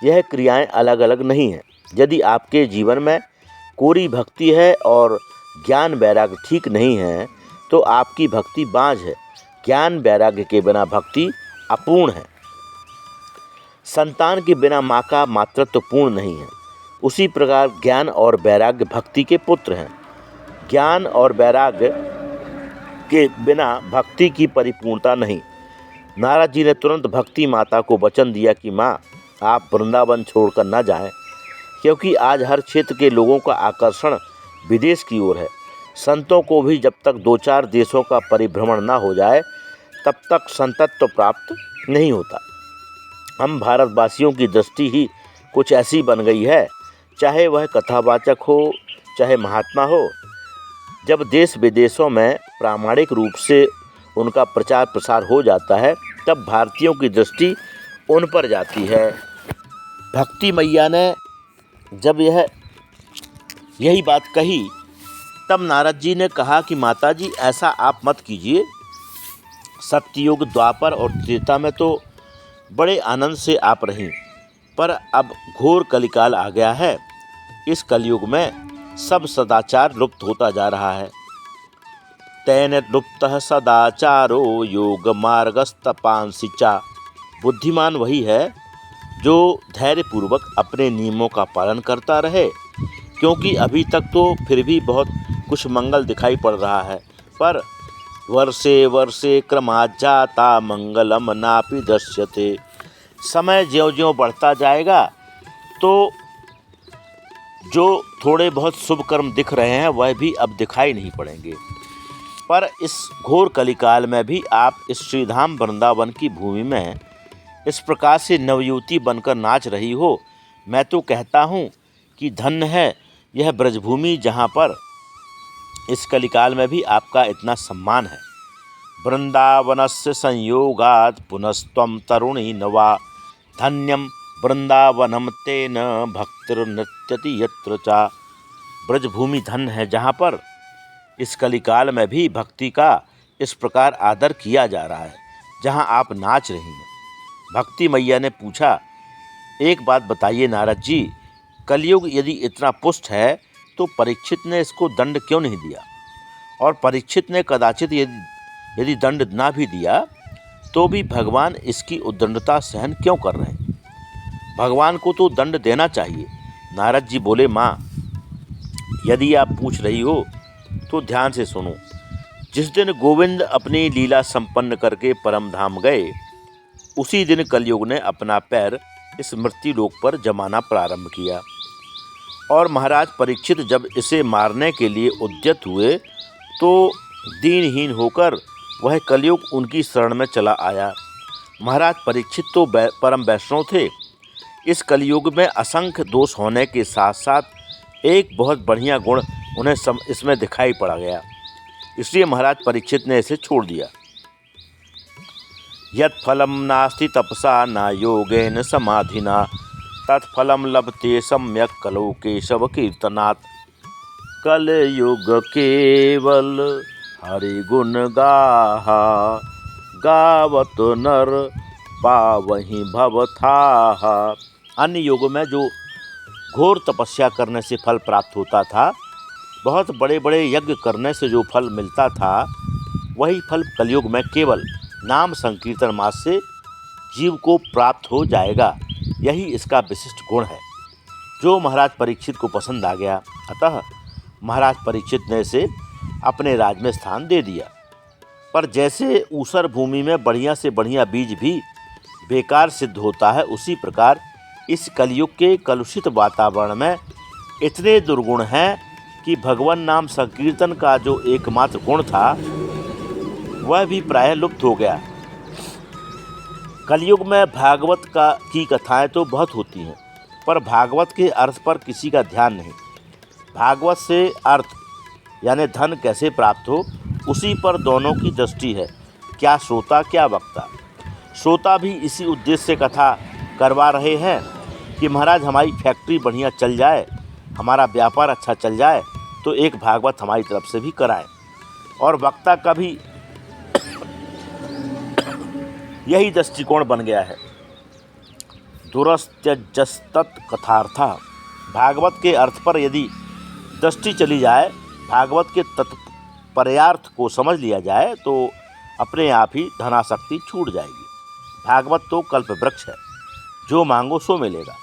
यह क्रियाएं अलग अलग नहीं हैं। यदि आपके जीवन में कोरी भक्ति है और ज्ञान वैराग्य ठीक नहीं है तो आपकी भक्ति बांझ है। ज्ञान वैराग्य के बिना भक्ति अपूर्ण है। संतान के बिना माँ का मातृत्व पूर्ण नहीं है। उसी प्रकार ज्ञान और वैराग्य भक्ति के पुत्र हैं। ज्ञान और वैराग्य के बिना भक्ति की परिपूर्णता नहीं। नारद जी ने तुरंत भक्ति माता को वचन दिया कि माँ, आप वृंदावन छोड़कर न जाएं, क्योंकि आज हर क्षेत्र के लोगों का आकर्षण विदेश की ओर है। संतों को भी जब तक 2-4 देशों का परिभ्रमण न हो जाए तब तक संतत्व प्राप्त नहीं होता। हम भारतवासियों की दृष्टि ही कुछ ऐसी बन गई है, चाहे वह कथावाचक हो चाहे महात्मा हो। जब देश विदेशों में प्रामाणिक रूप से उनका प्रचार प्रसार हो जाता है तब भारतीयों की दृष्टि उन पर जाती है। भक्ति मैया ने जब यही बात कही तब नारद जी ने कहा कि माता जी, ऐसा आप मत कीजिए। सत्ययुग, द्वापर और त्रेता में तो बड़े आनंद से आप रहीं, पर अब घोर कलिकाल आ गया है। इस कलयुग में सब सदाचार लुप्त होता जा रहा है। तेन लुप्तः सदाचारो योग मार्गस्तपांसि चा। बुद्धिमान वही है जो धैर्यपूर्वक अपने नियमों का पालन करता रहे, क्योंकि अभी तक तो फिर भी बहुत कुछ मंगल दिखाई पड़ रहा है, पर वर्षे वर्षे क्रमाज्जाता मंगलम नापि दृश्यते। समय ज्यों ज्यों बढ़ता जाएगा तो जो थोड़े बहुत शुभ कर्म दिख रहे हैं वह भी अब दिखाई नहीं पड़ेंगे। पर इस घोर कलिकाल में भी आप इस श्रीधाम वृंदावन की भूमि में इस प्रकार से नवयुवती बनकर नाच रही हो। मैं तो कहता हूँ कि धन्य है यह ब्रजभूमि जहाँ पर इस कलिकाल में भी आपका इतना सम्मान है। वृंदावनस्य संयोगात् पुनस्त्वं तरुणी नवा धन्यम वृंदावनम तेन भक्तिर्नृत्यति यत्र चा। ब्रजभूमि धन्य है जहाँ पर इस कलिकाल में भी भक्ति का इस प्रकार आदर किया जा रहा है, जहाँ आप नाच रही हैं। भक्ति मैया ने पूछा, एक बात बताइए नारद जी, कलयुग यदि इतना पुष्ट है तो परीक्षित ने इसको दंड क्यों नहीं दिया? और परीक्षित ने कदाचित यदि दंड ना भी दिया तो भी भगवान इसकी उद्दंडता सहन क्यों कर रहे हैं? भगवान को तो दंड देना चाहिए। नारद जी बोले, माँ, यदि आप पूछ रही हो तो ध्यान से सुनो। जिस दिन गोविंद अपनी लीला संपन्न करके परम धाम गए, उसी दिन कलयुग ने अपना पैर इस मृत्युलोक पर जमाना प्रारंभ किया। और महाराज परीक्षित जब इसे मारने के लिए उद्यत हुए तो दीनहीन होकर वह कलयुग उनकी शरण में चला आया। महाराज परीक्षित तो परम वैष्णव थे। इस कलयुग में असंख्य दोष होने के साथ साथ एक बहुत बढ़िया गुण उन्हें इसमें दिखाई पड़ा गया, इसलिए महाराज परीक्षित ने इसे छोड़ दिया। यत् फलम नास्ति तपसा न योगेन समाधिना तत्फलम लभते सम्यक कलौ केशव कीर्तनात्। कलयुग केवल हरि गुण गाहा गावत नर पावहि भवथाहा। अन्य युग में जो घोर तपस्या करने से फल प्राप्त होता था, बहुत बड़े बड़े यज्ञ करने से जो फल मिलता था, वही फल कलयुग में केवल नाम संकीर्तन मात्र से जीव को प्राप्त हो जाएगा। यही इसका विशिष्ट गुण है, जो महाराज परीक्षित को पसंद आ गया। अतः महाराज परीक्षित ने इसे अपने राज में स्थान दे दिया। पर जैसे ऊसर भूमि में बढ़िया से बढ़िया बीज भी बेकार सिद्ध होता है, उसी प्रकार इस कलयुग के कलुषित वातावरण में इतने दुर्गुण हैं कि भगवान नाम संकीर्तन का जो एकमात्र गुण था वह भी प्रायः लुप्त हो गया। कलयुग में भागवत की कथाएं तो बहुत होती हैं, पर भागवत के अर्थ पर किसी का ध्यान नहीं। भागवत से अर्थ यानी धन कैसे प्राप्त हो, उसी पर दोनों की दृष्टि है, क्या श्रोता क्या वक्ता। श्रोता भी इसी उद्देश्य से कथा करवा रहे हैं कि महाराज हमारी फैक्ट्री बढ़िया चल जाए, हमारा व्यापार अच्छा चल जाए, तो एक भागवत हमारी तरफ से भी कराएं। और वक्ता का भी यही दृष्टिकोण बन गया है। दुरस्त्यजस्तत् कथार्था। भागवत के अर्थ पर यदि दृष्टि चली जाए, भागवत के तत्पर्यार्थ को समझ लिया जाए, तो अपने आप ही धनासक्ति छूट जाएगी। भागवत तो कल्प वृक्ष है, जो मांगो सो मिलेगा।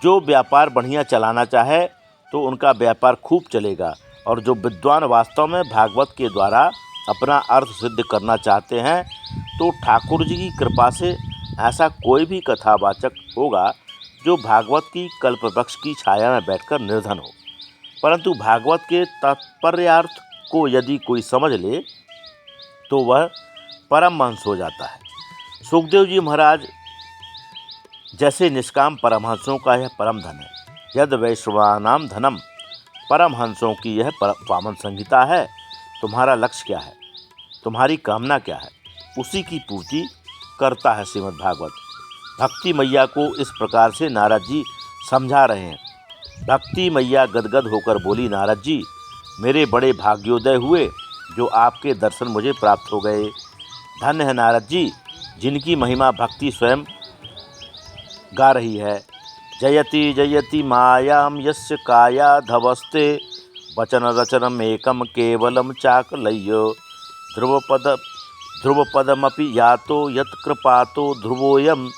जो व्यापार बढ़िया चलाना चाहे तो उनका व्यापार खूब चलेगा, और जो विद्वान वास्तव में भागवत के द्वारा अपना अर्थ सिद्ध करना चाहते हैं, तो ठाकुर जी की कृपा से ऐसा कोई भी कथावाचक होगा जो भागवत की कल्प वृक्ष की छाया में बैठकर निर्धन हो। परंतु भागवत के तात्पर्यार्थ को यदि कोई समझ ले तो वह परमहंस हो जाता है। सुखदेव जी महाराज जैसे निष्काम परमहंसों का यह परम धन है। यद वैष्णवानाम धनम, परमहंसों की यह पावन संहिता है। तुम्हारा लक्ष्य क्या है, तुम्हारी कामना क्या है, उसी की पूर्ति करता है श्रीमद् भागवत। भक्ति मैया को इस प्रकार से नारद जी समझा रहे हैं। भक्ति मैया गदगद होकर बोली, नारद जी, मेरे बड़े भाग्योदय हुए जो आपके दर्शन मुझे प्राप्त हो गए। धन्य है नारद जी, जिनकी महिमा भक्ति स्वयं गा रही है। जयति जयति मायाम यस्य काया धवस्ते वचन रचनम एकम केवलम चाकलय्य ध्रुवपदमपि यातो यत्कृपातो ध्रुवोयम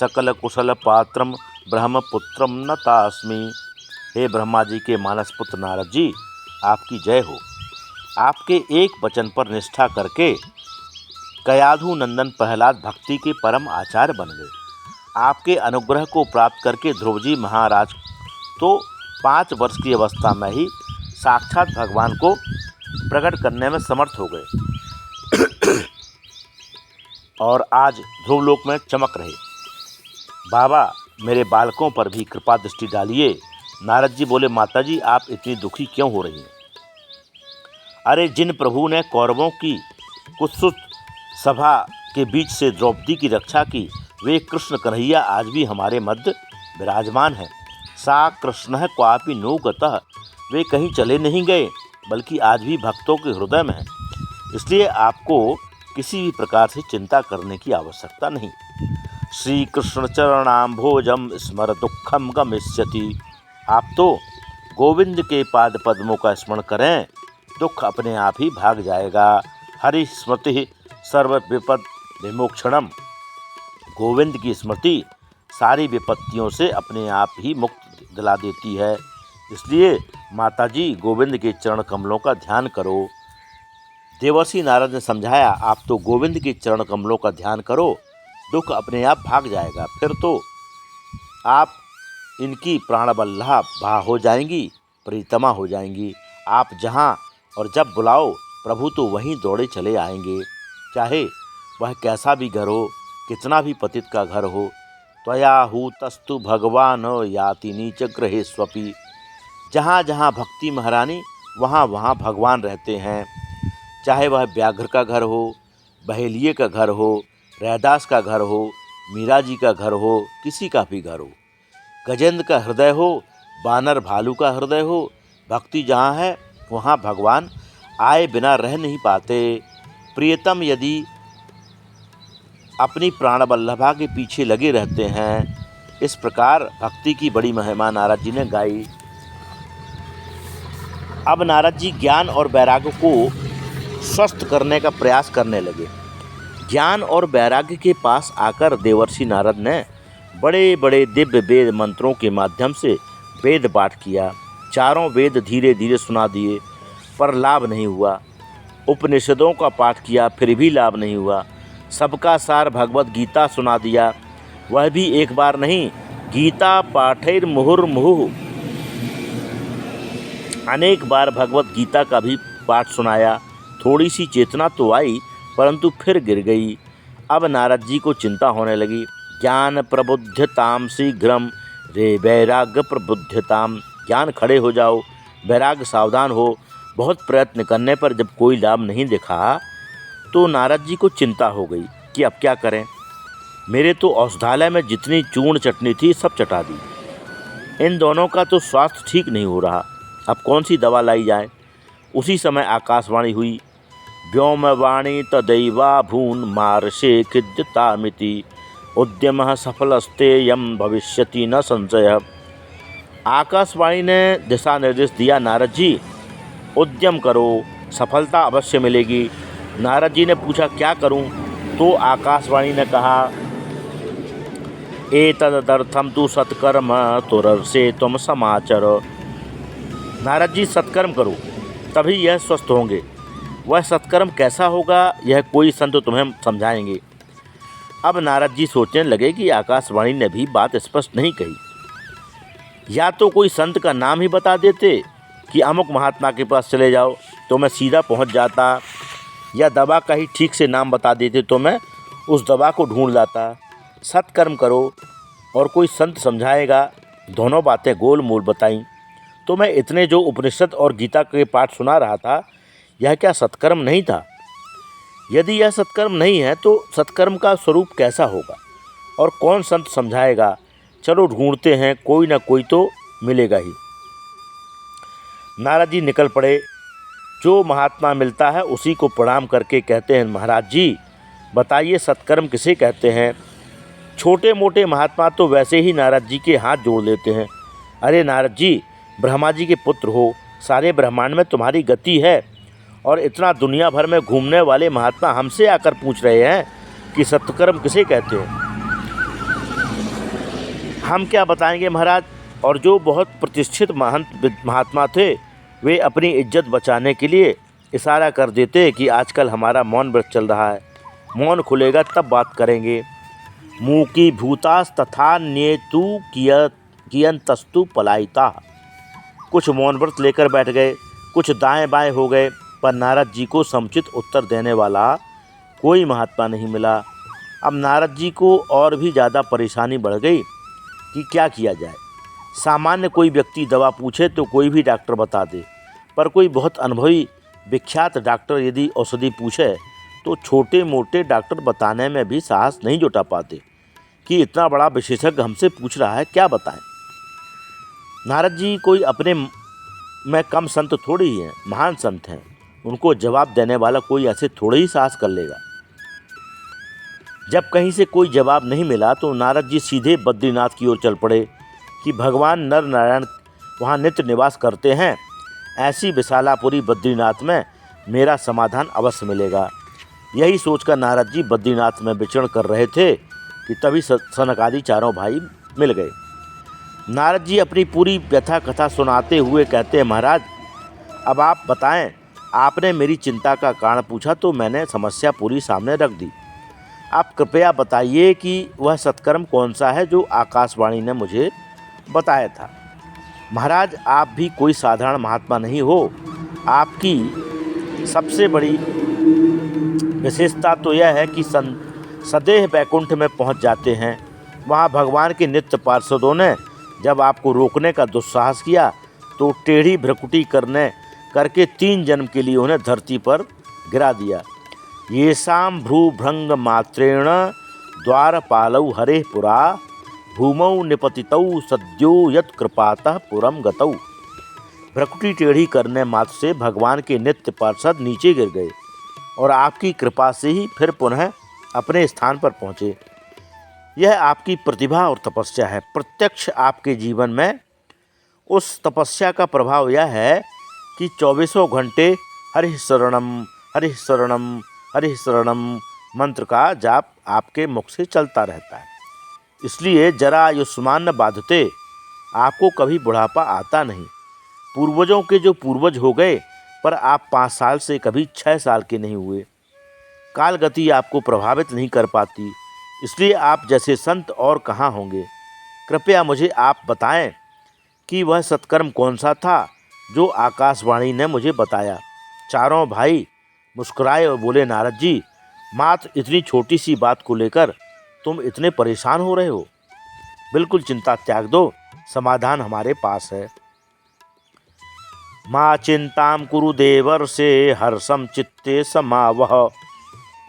सकल कुशल पात्रम ब्रह्मपुत्रम नतास्मि। हे ब्रह्मा जी के मानस पुत्र नारद जी, आपकी जय हो। आपके एक वचन पर निष्ठा करके कयाधु नंदन प्रहलाद भक्ति के परम आचार्य बन गए। आपके अनुग्रह को प्राप्त करके ध्रुव जी महाराज तो 5 वर्ष की अवस्था में ही साक्षात भगवान को प्रकट करने में समर्थ हो गए और आज ध्रुवलोक में चमक रहे। बाबा, मेरे बालकों पर भी कृपा दृष्टि डालिए। नारद जी बोले, माता जी आप इतनी दुखी क्यों हो रही हैं? अरे, जिन प्रभु ने कौरवों की कुत्सित सभा के बीच से द्रौपदी की रक्षा की, वे कृष्ण कन्हैया आज भी हमारे मध्य विराजमान हैं। सा कृष्ण क्वापि नो गतः, वे कहीं चले नहीं गए, बल्कि आज भी भक्तों के हृदय में हैं। इसलिए आपको किसी भी प्रकार से चिंता करने की आवश्यकता नहीं। श्री कृष्ण चरणाम्भोजम स्मर दुखम गमिष्यति। आप तो गोविंद के पाद पद्मों का स्मरण करें, दुख अपने आप ही भाग जाएगा। हरि स्मृति सर्व विपद विमोक्षणम। गोविंद की स्मृति सारी विपत्तियों से अपने आप ही मुक्त दिला देती है। इसलिए माता जी गोविंद के चरण कमलों का ध्यान करो। देवर्षि नारद ने समझाया, आप तो गोविंद के चरण कमलों का ध्यान करो, दुख अपने आप भाग जाएगा। फिर तो आप इनकी प्राणबल्लभा भा हो जाएंगी, प्रीतमा हो जाएंगी। आप जहाँ और जब बुलाओ प्रभु तो वहीं दौड़े चले आएंगे। चाहे वह कैसा भी घर हो, कितना भी पतित का घर हो। त्वया हूतस्तु भगवान याति नीच ग्रहे स्वपि। जहाँ जहाँ भक्ति महारानी, वहाँ वहाँ भगवान रहते हैं। चाहे वह व्याघ्र का घर हो, बहेलिए का घर हो, रैदास का घर हो, मीरा जी का घर हो, किसी का भी घर हो। गजेंद्र का हृदय हो, बानर भालू का हृदय हो, भक्ति जहाँ है वहाँ भगवान आए बिना रह नहीं पाते। प्रियतम यदि अपनी प्राणबल्लभा के पीछे लगे रहते हैं। इस प्रकार भक्ति की बड़ी महिमा नारद जी ने गाई। अब नारद जी ज्ञान और वैराग्य को स्वस्थ करने का प्रयास करने लगे। ज्ञान और वैराग्य के पास आकर देवर्षि नारद ने बड़े बड़े दिव्य वेद मंत्रों के माध्यम से वेद पाठ किया। चारों वेद धीरे धीरे सुना दिए, पर लाभ नहीं हुआ। उपनिषदों का पाठ किया, फिर भी लाभ नहीं हुआ। सबका सार भगवत गीता सुना दिया, वह भी एक बार नहीं। गीता पाठैर मुहुर्मुहुः, अनेक बार भगवत गीता का भी पाठ सुनाया। थोड़ी सी चेतना तो आई, परंतु फिर गिर गई। अब नारद जी को चिंता होने लगी। ज्ञान प्रबुद्धताम शीघ्रम रे वैराग्य प्रबुद्धताम। ज्ञान खड़े हो जाओ, वैराग्य सावधान हो। बहुत प्रयत्न करने पर जब कोई लाभ नहीं दिखा तो नारद जी को चिंता हो गई कि अब क्या करें। मेरे तो औषधालय में जितनी चूर्ण चटनी थी सब चटा दी। इन दोनों का तो स्वास्थ्य ठीक नहीं हो रहा, अब कौन सी दवा लाई जाए। उसी समय आकाशवाणी हुई। व्योमवाणी तदैवा भून मार्षे खिद्यतामिति उद्यमः सफलस्तेयं भविष्यति न संशय। आकाशवाणी ने दिशा निर्देश दिया, नारद जी उद्यम करो, सफलता अवश्य मिलेगी। नारद जी ने पूछा क्या करूं? तो आकाशवाणी ने कहा, एतदर्थम तु सत्कर्म तुरर्षे तुम समाचर। नारद जी सत्कर्म करो, तभी यह स्वस्थ होंगे। वह सत्कर्म कैसा होगा यह कोई संत तुम्हें समझाएंगे। अब नारद जी सोचने लगे कि आकाशवाणी ने भी बात स्पष्ट नहीं कही। या तो कोई संत का नाम ही बता देते कि अमुक महात्मा के पास चले जाओ तो मैं सीधा पहुंच जाता, या दवा का ही ठीक से नाम बता देते तो मैं उस दवा को ढूंढ लाता। सत्कर्म करो और कोई संत समझाएगा। दोनों बातें गोल मोल बताईं तो मैं इतने जो उपनिषद और गीता के पाठ सुना रहा था, यह क्या सत्कर्म नहीं था? यदि यह सत्कर्म नहीं है तो सत्कर्म का स्वरूप कैसा होगा और कौन संत समझाएगा? चलो ढूंढते हैं, कोई ना कोई तो मिलेगा ही। नारद जी निकल पड़े। जो महात्मा मिलता है उसी को प्रणाम करके कहते हैं, महाराज जी बताइए सत्कर्म किसे कहते हैं? छोटे मोटे महात्मा तो वैसे ही नारद जी के हाथ जोड़ लेते हैं। अरे नारद जी, ब्रह्मा जी के पुत्र हो, सारे ब्रह्मांड में तुम्हारी गति है और इतना दुनिया भर में घूमने वाले महात्मा हमसे आकर पूछ रहे हैं कि सत्कर्म किसे कहते हैं। हम क्या बताएंगे महाराज। और जो बहुत प्रतिष्ठित महंत महात्मा थे वे अपनी इज्जत बचाने के लिए इशारा कर देते कि आजकल हमारा मौन व्रत चल रहा है, मौन खुलेगा तब बात करेंगे। मूकी भूतास तथा न्येतु कियंतस्तु पलायिता। कुछ मौन व्रत लेकर बैठ गए, कुछ दाएं बाएं हो गए, पर नारद जी को समुचित उत्तर देने वाला कोई महात्मा नहीं मिला। अब नारद जी को और भी ज़्यादा परेशानी बढ़ गई कि क्या किया जाए। सामान्य कोई व्यक्ति दवा पूछे तो कोई भी डॉक्टर बता दे, पर कोई बहुत अनुभवी विख्यात डॉक्टर यदि औषधि पूछे तो छोटे मोटे डॉक्टर बताने में भी साहस नहीं जुटा पाते कि इतना बड़ा विशेषज्ञ हमसे पूछ रहा है, क्या बताएं। नारद जी कोई अपने में कम संत थोड़ी ही हैं, महान संत हैं। उनको जवाब देने वाला कोई ऐसे थोड़े ही साहस कर लेगा। जब कहीं से कोई जवाब नहीं मिला तो नारद जी सीधे बद्रीनाथ की ओर चल पड़े कि भगवान नर नारायण वहाँ नित्य निवास करते हैं। ऐसी विशालापुरी बद्रीनाथ में मेरा समाधान अवश्य मिलेगा। यही सोचकर नारद जी बद्रीनाथ में विचरण कर रहे थे कि तभी सनकादि चारों भाई मिल गए। नारद जी अपनी पूरी व्यथा कथा सुनाते हुए कहते हैं, महाराज अब आप बताएं, आपने मेरी चिंता का कारण पूछा तो मैंने समस्या पूरी सामने रख दी। आप कृपया बताइए कि वह सत्कर्म कौन सा है जो आकाशवाणी ने मुझे बताया था। महाराज आप भी कोई साधारण महात्मा नहीं हो। आपकी सबसे बड़ी विशेषता तो यह है कि सदेह बैकुंठ में पहुंच जाते हैं। वहां भगवान के नित्य पार्षदों ने जब आपको रोकने का दुस्साहस किया तो टेढ़ी भ्रकुटी करके 3 जन्म के लिए उन्हें धरती पर गिरा दिया। येषां भ्रूभृंग मात्रेण द्वारपालौ हरेः पुरा भूमौ निपतितौ सद्यो यत्कृपातः पुरम गतौ। भ्रकुटी टेढ़ी करने मात्र से भगवान के नित्य पार्षद नीचे गिर गए और आपकी कृपा से ही फिर पुनः अपने स्थान पर पहुँचे। यह आपकी प्रतिभा और तपस्या है। प्रत्यक्ष आपके जीवन में उस तपस्या का प्रभाव यह है कि 24 घंटे हरिः शरणम हरिः शरणम हरिः शरणम मंत्र का जाप आपके मुख से चलता रहता है। इसलिए जरा आयुष्मान बाधते, आपको कभी बुढ़ापा आता नहीं। पूर्वजों के जो पूर्वज हो गए, पर आप 5 साल से कभी 6 साल के नहीं हुए। काल गति आपको प्रभावित नहीं कर पाती, इसलिए आप जैसे संत और कहाँ होंगे। कृपया मुझे आप बताएं कि वह सत्कर्म कौन सा था जो आकाशवाणी ने मुझे बताया। चारों भाई मुस्कुराए और बोले, नारद जी मात्र इतनी छोटी सी बात को लेकर तुम इतने परेशान हो रहे हो। बिल्कुल चिंता त्याग दो, समाधान हमारे पास है। माँ चिंतां कुरु देवर्षे हर्षं चित्ते समावह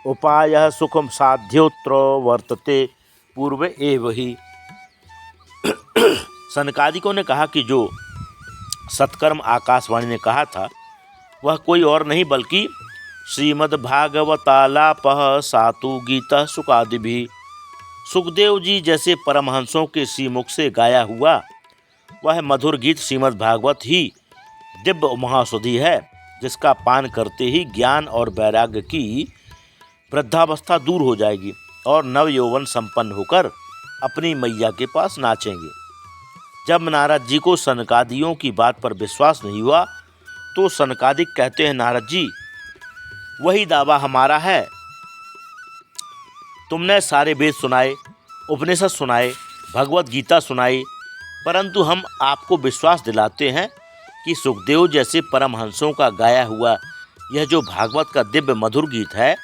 उपायः सुखम साध्योत्र वर्तते पूर्व एव ही। सनकादिकों ने कहा कि जो सत्कर्म आकाशवाणी ने कहा था वह कोई और नहीं बल्कि श्रीमद्भागवतालापः सातु गीता सुकादिभिः। सुखदेव जी जैसे परमहंसों के श्रीमुख से गाया हुआ वह मधुर गीत श्रीमद्भागवत ही दिव्य महाौषधि है, जिसका पान करते ही ज्ञान और वैराग्य की वृद्धावस्था दूर हो जाएगी और नव यौवन संपन्न होकर अपनी मैया के पास नाचेंगे। जब नारद जी को सनकादियों की बात पर विश्वास नहीं हुआ तो सनकादिक कहते हैं, नारद जी वही दावा हमारा है। तुमने सारे वेद सुनाए, उपनिषद सुनाए, भगवत गीता सुनाई, परंतु हम आपको विश्वास दिलाते हैं कि सुखदेव जैसे परमहंसों का गाया हुआ यह जो भागवत का दिव्य मधुर गीत है,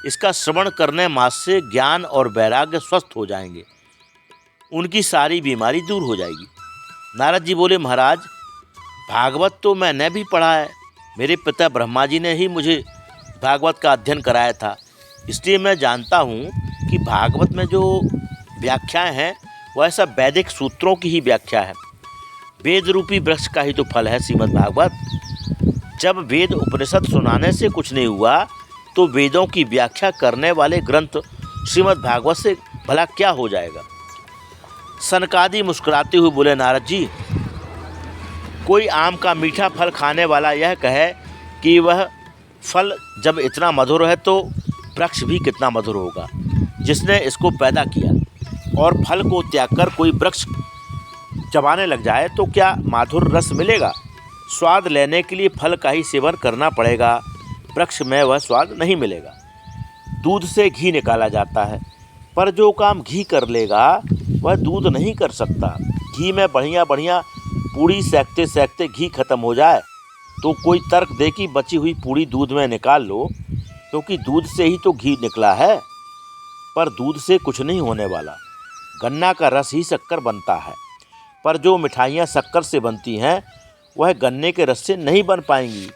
इसका श्रवण करने मात्र से ज्ञान और वैराग्य स्वस्थ हो जाएंगे, उनकी सारी बीमारी दूर हो जाएगी। नारद जी बोले, महाराज भागवत तो मैंने भी पढ़ा है। मेरे पिता ब्रह्मा जी ने ही मुझे भागवत का अध्ययन कराया था, इसलिए मैं जानता हूँ कि भागवत में जो व्याख्याएं हैं वह सब वैदिक सूत्रों की ही व्याख्या है। वेद रूपी वृक्ष का ही तो फल है श्रीमद् भागवत। जब वेद उपनिषद सुनाने से कुछ नहीं हुआ तो वेदों की व्याख्या करने वाले ग्रंथ श्रीमद् भागवत से भला क्या हो जाएगा। सनकादि मुस्कुराते हुए बोले, नारद जी कोई आम का मीठा फल खाने वाला यह कहे कि वह फल जब इतना मधुर है तो वृक्ष भी कितना मधुर होगा जिसने इसको पैदा किया, और फल को त्याग कर कोई वृक्ष चबाने लग जाए तो क्या माधुर रस मिलेगा। स्वाद लेने के लिए फल का ही सेवन करना पड़ेगा, वृक्ष में वह स्वाद नहीं मिलेगा। दूध से घी निकाला जाता है, पर जो काम घी कर लेगा वह दूध नहीं कर सकता। घी में बढ़िया बढ़िया पूड़ी सेकते सेकते घी खत्म हो जाए तो कोई तर्क दे कि बची हुई पूड़ी दूध में निकाल लो, क्योंकि दूध से ही तो घी निकला है। पर दूध से कुछ नहीं होने वाला, गन्ना का रस ही शक्कर बनता है। पर जो मिठाइयाँ शक्कर से बनती हैं वह गन्ने के रस से नहीं बन पाएंगी।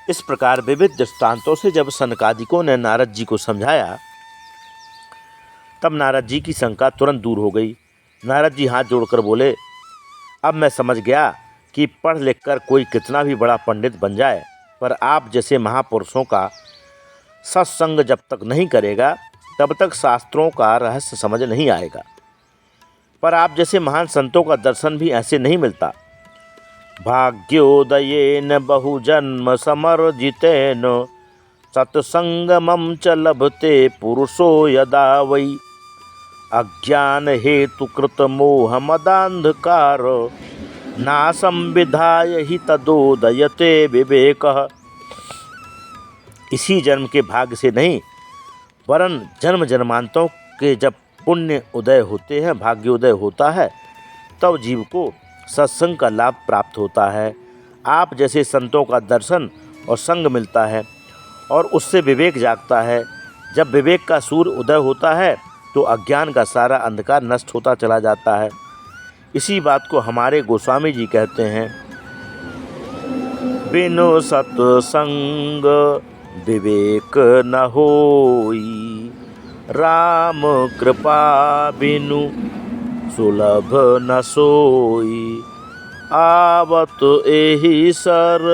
इस प्रकार विविध दृष्टांतों से जब सनकादिकों ने नारद जी को समझाया, तब नारद जी की शंका तुरंत दूर हो गई। नारद जी हाथ जोड़कर बोले, अब मैं समझ गया कि पढ़ लिख कर कोई कितना भी बड़ा पंडित बन जाए, पर आप जैसे महापुरुषों का सत्संग जब तक नहीं करेगा तब तक शास्त्रों का रहस्य समझ नहीं आएगा। पर आप जैसे महान संतों का दर्शन भी ऐसे नहीं मिलता। भाग्योदयेन बहुजन्म समर्जितेन सत्संगमं च लभते पुरुषो यदा वै अज्ञान हेतु कृत मोह मदांधकार नासं विधाय हि तदोदयते विवेकः। इसी जन्म के भाग्य से नहीं वरन जन्म जन्मांतों के जब पुण्य उदय होते हैं, भाग्योदय होता है, तब जीव को सत्संग का लाभ प्राप्त होता है। आप जैसे संतों का दर्शन और संग मिलता है और उससे विवेक जागता है। जब विवेक का सूर्य उदय होता है तो अज्ञान का सारा अंधकार नष्ट होता चला जाता है। इसी बात को हमारे गोस्वामी जी कहते हैं, बिनु सत्संग विवेक न होई, राम कृपा बिनु सुलभ न सोई, आवत एहि सर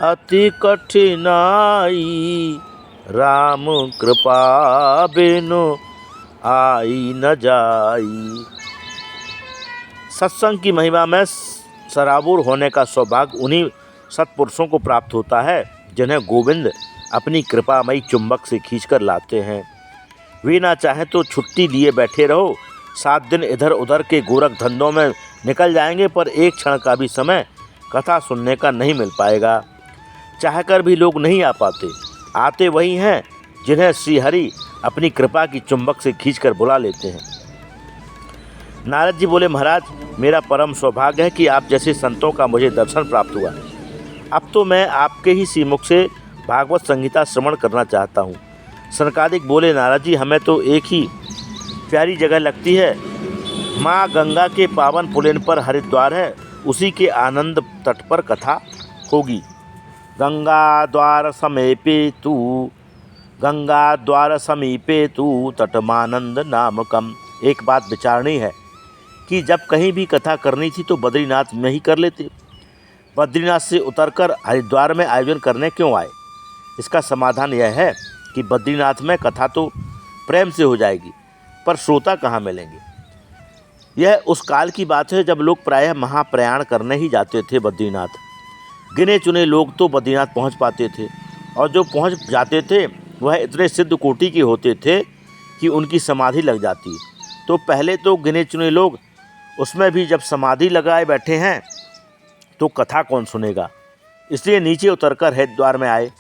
अति कठिनाई, राम कृपा बिनु आई न जाई। सत्संग की महिमा में सराबोर होने का सौभाग्य उन्हीं सत्पुरुषों को प्राप्त होता है जिन्हें गोविंद अपनी कृपामयी चुंबक से खींचकर लाते हैं। वे ना चाहें तो छुट्टी लिए बैठे रहो, 7 दिन इधर उधर के गोरख धंधों में निकल जाएंगे, पर एक क्षण का भी समय कथा सुनने का नहीं मिल पाएगा। चाहकर भी लोग नहीं आ पाते। आते वही हैं जिन्हें श्रीहरि अपनी कृपा की चुंबक से खींचकर बुला लेते हैं। नारद जी बोले, महाराज मेरा परम सौभाग्य है कि आप जैसे संतों का मुझे दर्शन प्राप्त हुआ। अब तो मैं आपके ही श्रीमुख से भागवत संहिता श्रवण करना चाहता हूँ। सनकादिक बोले, नारद जी हमें तो एक ही प्यारी जगह लगती है। माँ गंगा के पावन पुलिन पर हरिद्वार है, उसी के आनंद तट पर कथा होगी। गंगा द्वार समीपे तू तटमानंद नामकम। एक बात विचारनी है कि जब कहीं भी कथा करनी थी तो बद्रीनाथ में ही कर लेते। बद्रीनाथ से उतरकर हरिद्वार में आयोजन करने क्यों आए? इसका समाधान यह है कि बद्रीनाथ में कथा तो प्रेम से हो जाएगी, पर श्रोता कहाँ मिलेंगे। यह उस काल की बात है जब लोग प्रायः महाप्रयाण करने ही जाते थे बद्रीनाथ। गिने चुने लोग तो बद्रीनाथ पहुँच पाते थे, और जो पहुँच जाते थे वह इतने सिद्ध कोटि के होते थे कि उनकी समाधि लग जाती। तो पहले तो गिने चुने लोग, उसमें भी जब समाधि लगाए बैठे हैं तो कथा कौन सुनेगा, इसलिए नीचे उतरकर हरिद्वार में आए।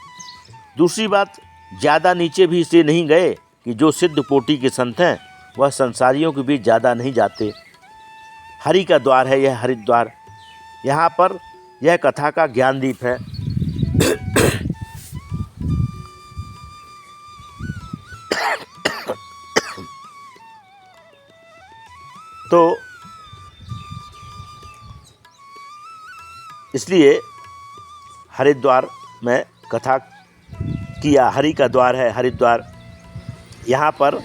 दूसरी बात, ज़्यादा नीचे भी इसलिए नहीं गए कि जो सिद्ध कोटि के संत हैं वह संसारियों के बीच ज़्यादा नहीं जाते। हरि का द्वार है यह हरिद्वार। यहाँ पर यह कथा का ज्ञानदीप है। तो इसलिए हरिद्वार में कथा किया। हरि का द्वार है हरिद्वार। यहाँ पर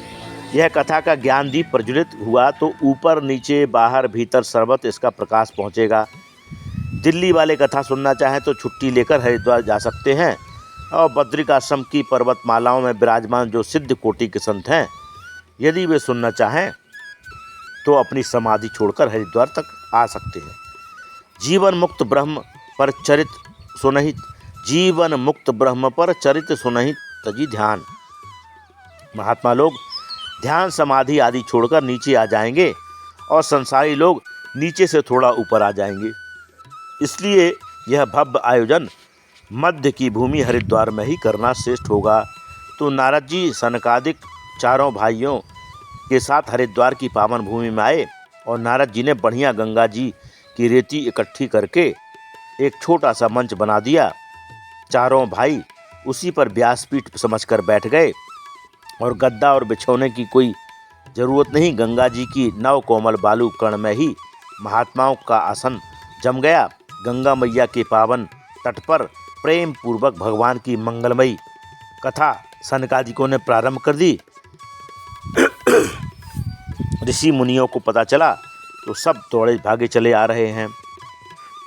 यह कथा का ज्ञानदीप प्रज्वलित हुआ तो ऊपर नीचे बाहर भीतर सर्वत्र इसका प्रकाश पहुँचेगा। दिल्ली वाले कथा सुनना चाहें तो छुट्टी लेकर हरिद्वार जा सकते हैं, और बद्रिकाश्रम की पर्वतमालाओं में विराजमान जो सिद्ध कोटि के संत हैं, यदि वे सुनना चाहें तो अपनी समाधि छोड़कर हरिद्वार तक आ सकते हैं। जीवन मुक्त ब्रह्म पर चरित सुनहि तजी ध्यान। महात्मा लोग ध्यान समाधि आदि छोड़कर नीचे आ जाएंगे और संसारी लोग नीचे से थोड़ा ऊपर आ जाएंगे। इसलिए यह भव्य आयोजन मध्य की भूमि हरिद्वार में ही करना श्रेष्ठ होगा। तो नारद जी सनकादिक चारों भाइयों के साथ हरिद्वार की पावन भूमि में आए, और नारद जी ने बढ़िया गंगा जी की रेती इकट्ठी करके एक छोटा सा मंच बना दिया। चारों भाई उसी पर व्यासपीठ समझकर बैठ गए और गद्दा और बिछौने की कोई जरूरत नहीं। गंगा जी की नव कोमल बालू कण में ही महात्माओं का आसन जम गया। गंगा मैया के पावन तट पर प्रेम पूर्वक भगवान की मंगलमयी कथा सनकादिकों ने प्रारंभ कर दी। ऋषि मुनियों को पता चला तो सब दौड़े भागे चले आ रहे हैं।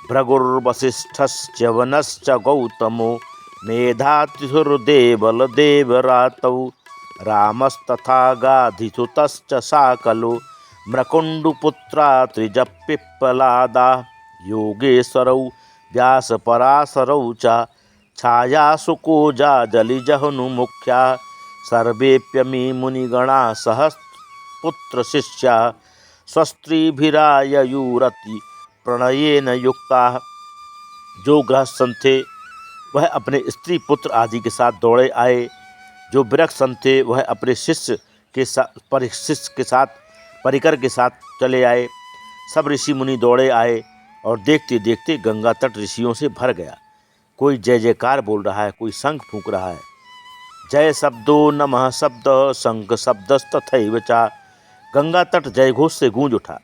भृगुर्वसिष्ठश्च वनश्च गौतमो मेधातिथुर्देवल देवरातौ रामस्तथा गाधिसुतश्च साकलो मृकुण्डपुत्रा त्रिजपिप्पलादा योगेश्वरौ व्यासपराशरौ च छायासुकोजा जलिजहनुमुख्या सर्वेप्यमी मुनिगणा सहस्रपुत्रशिष्या स्वस्त्रीभिराययुरति प्रणयेन युक्ता। जो गृहस्थ थे वह अपने स्त्री पुत्र आदि के साथ दौड़े आए। जो विरक्त थे वह अपने शिष्य के साथ परिकर के साथ चले आए। सब ऋषि मुनि दौड़े आए और देखते देखते गंगा तट ऋषियों से भर गया। कोई जय जयकार बोल रहा है, कोई शंख फूंक रहा है। जय शब्दो नमः शब्द शंख शब्दस्तथैव च। गंगा तट जय घोष से गूंज उठा।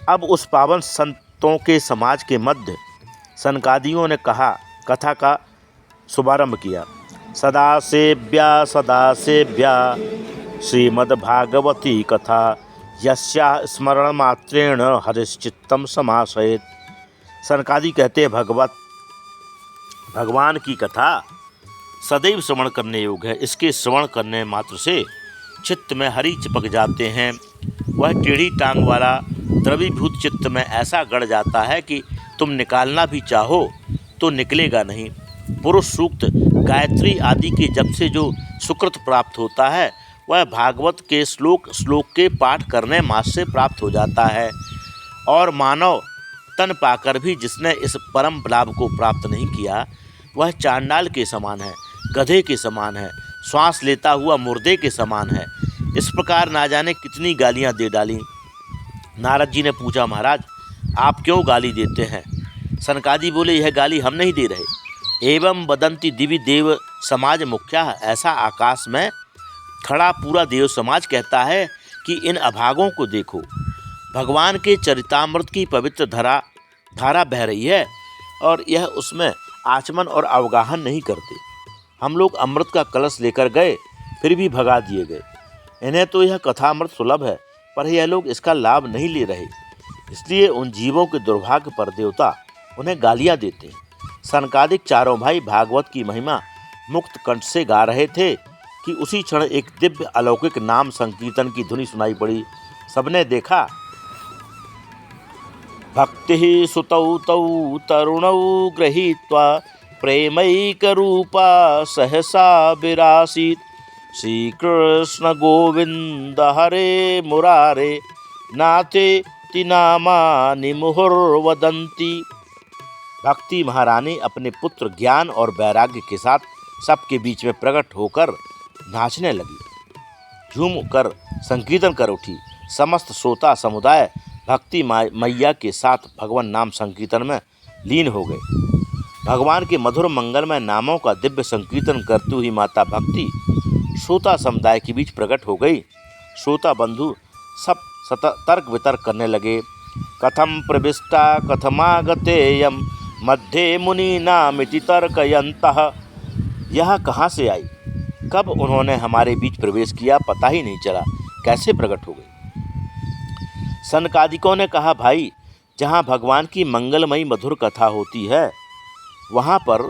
अब उस पावन संतों के समाज के मध्य सनकादियों ने कथा का शुभारंभ किया। सदा सेव्या श्रीमद्भागवती कथा यस्या स्मरण मात्रेण हरिश्चित्तम समासयेत्। सनकादि कहते हैं भगवान की कथा सदैव श्रवण करने योग्य है। इसके श्रवण करने मात्र से चित्त में हरि चिपक जाते हैं। वह टेढ़ी टांग वाला द्रवीभूत चित्त में ऐसा गड़ जाता है कि तुम निकालना भी चाहो तो निकलेगा नहीं। पुरुष सूक्त गायत्री आदि के जप से जो सुकृत प्राप्त होता है वह भागवत के श्लोक के पाठ करने मात्र से प्राप्त हो जाता है। और मानव तन पाकर भी जिसने इस परम लाभ को प्राप्त नहीं किया वह चांडाल के समान है, गधे के समान है, श्वास लेता हुआ मुर्दे के समान है। इस प्रकार ना जाने कितनी गालियां दे डाली। नारद जी ने पूछा, महाराज आप क्यों गाली देते हैं? सनकादि बोले, यह गाली हम नहीं दे रहे। एवं वदंती दिव्य देव समाज मुख्या। ऐसा आकाश में खड़ा पूरा देव समाज कहता है कि इन अभागों को देखो, भगवान के चरितामृत की पवित्र धारा बह रही है और यह उसमें आचमन और अवगाहन नहीं करते। हम लोग अमृत का कलश लेकर गए फिर भी भगा दिए गए। इन्हें तो यह कथामृत सुलभ है पर यह लोग इसका लाभ नहीं ले रहे। इसलिए उन जीवों के दुर्भाग्य पर देवता उन्हें गालियां देते हैं। सनकादिक चारों भाई भागवत की महिमा मुक्त कंठ से गा रहे थे कि उसी क्षण एक दिव्य अलौकिक नाम संकीर्तन की ध्वनि सुनाई पड़ी। सबने देखा, भक्ति सुतौ तौ तरुणौ गृहीत्वा प्रेमैकरूपा सहसा विरासीत्। श्री कृष्ण गोविंद हरे मुरारे नाथेति नामानि मुहुर्वदन्ति। भक्ति महारानी अपने पुत्र ज्ञान और वैराग्य के साथ सबके बीच में प्रकट होकर नाचने लगी, झूम कर संकीर्तन कर उठी। समस्त श्रोता समुदाय भक्ति मैया के साथ भगवान नाम संकीर्तन में लीन हो गए। भगवान के मधुर मंगलमय नामों का दिव्य संकीर्तन करती हुई माता भक्ति श्रोता समुदाय के बीच प्रकट हो गई। श्रोता बंधु सब तर्क वितर्क करने लगे। कथम प्रविष्टा कथमागतेयम मध्ये मुनीनामिति तर्कयन्तः। यह कहाँ से आई, कब उन्होंने हमारे बीच प्रवेश किया, पता ही नहीं चला, कैसे प्रकट हो गई। सनकादिकों ने कहा, भाई जहाँ भगवान की मंगलमयी मधुर कथा होती है वहाँ पर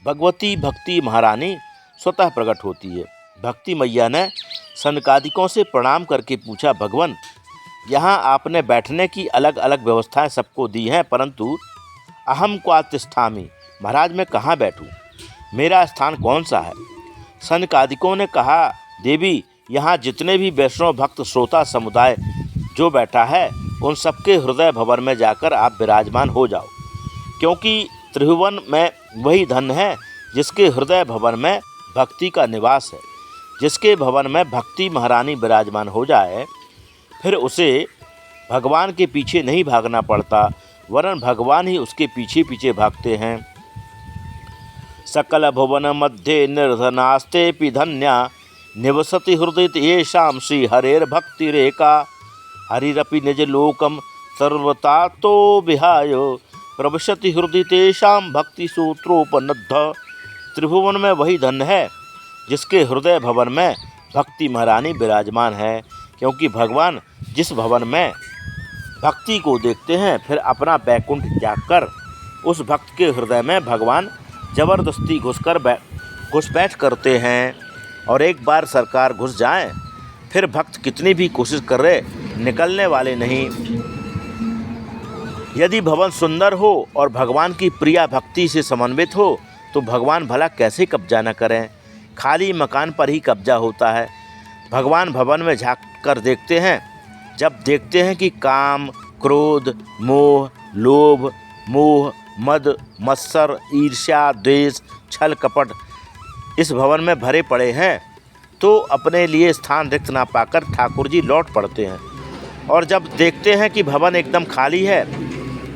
भगवती भक्ति महारानी स्वतः प्रकट होती है। भक्ति मैया ने सनकादिकों से प्रणाम करके पूछा, भगवान यहाँ आपने बैठने की अलग अलग व्यवस्थाएं सबको दी हैं, परंतु अहम क्वा तिष्ठामि, महाराज मैं कहाँ बैठूँ, मेरा स्थान कौन सा है? सनकादिकों ने कहा, देवी यहाँ जितने भी वैष्णव भक्त श्रोता समुदाय जो बैठा है उन सबके हृदय भवन में जाकर आप विराजमान हो जाओ, क्योंकि त्रिभुवन में वही धन है जिसके हृदय भवन में भक्ति का निवास है। जिसके भवन में भक्ति महारानी विराजमान हो जाए फिर उसे भगवान के पीछे नहीं भागना पड़ता, वरन भगवान ही उसके पीछे पीछे भागते हैं। सकल भुवन मध्ये निर्धनास्ते धन्या निवसति हृदय येषां श्री हरेर भक्ति रेखा। हरिरपि निज लोकम सर्वतातो विहाय प्रविशति हृदय तेषां भक्ति सूत्रोपनद्ध। त्रिभुवन में वही धन है जिसके हृदय भवन में भक्ति महारानी विराजमान है, क्योंकि भगवान जिस भवन में भक्ति को देखते हैं फिर अपना बैकुंठ त्याग कर उस भक्त के हृदय में भगवान जबरदस्ती घुसपैठ करते हैं। और एक बार सरकार घुस जाए फिर भक्त कितनी भी कोशिश कर रहे निकलने वाले नहीं। यदि भवन सुंदर हो और भगवान की प्रिया भक्ति से समन्वित हो तो भगवान भला कैसे कब्जा न करें। खाली मकान पर ही कब्जा होता है। भगवान भवन में झांक कर देखते हैं। जब देखते हैं कि काम, क्रोध, मोह, लोभ, मोह, मद, मत्सर, ईर्ष्या, द्वेष, छल, कपट इस भवन में भरे पड़े हैं तो अपने लिए स्थान रिक्त ना पाकर ठाकुर जी लौट पड़ते हैं। और जब देखते हैं कि भवन एकदम खाली है,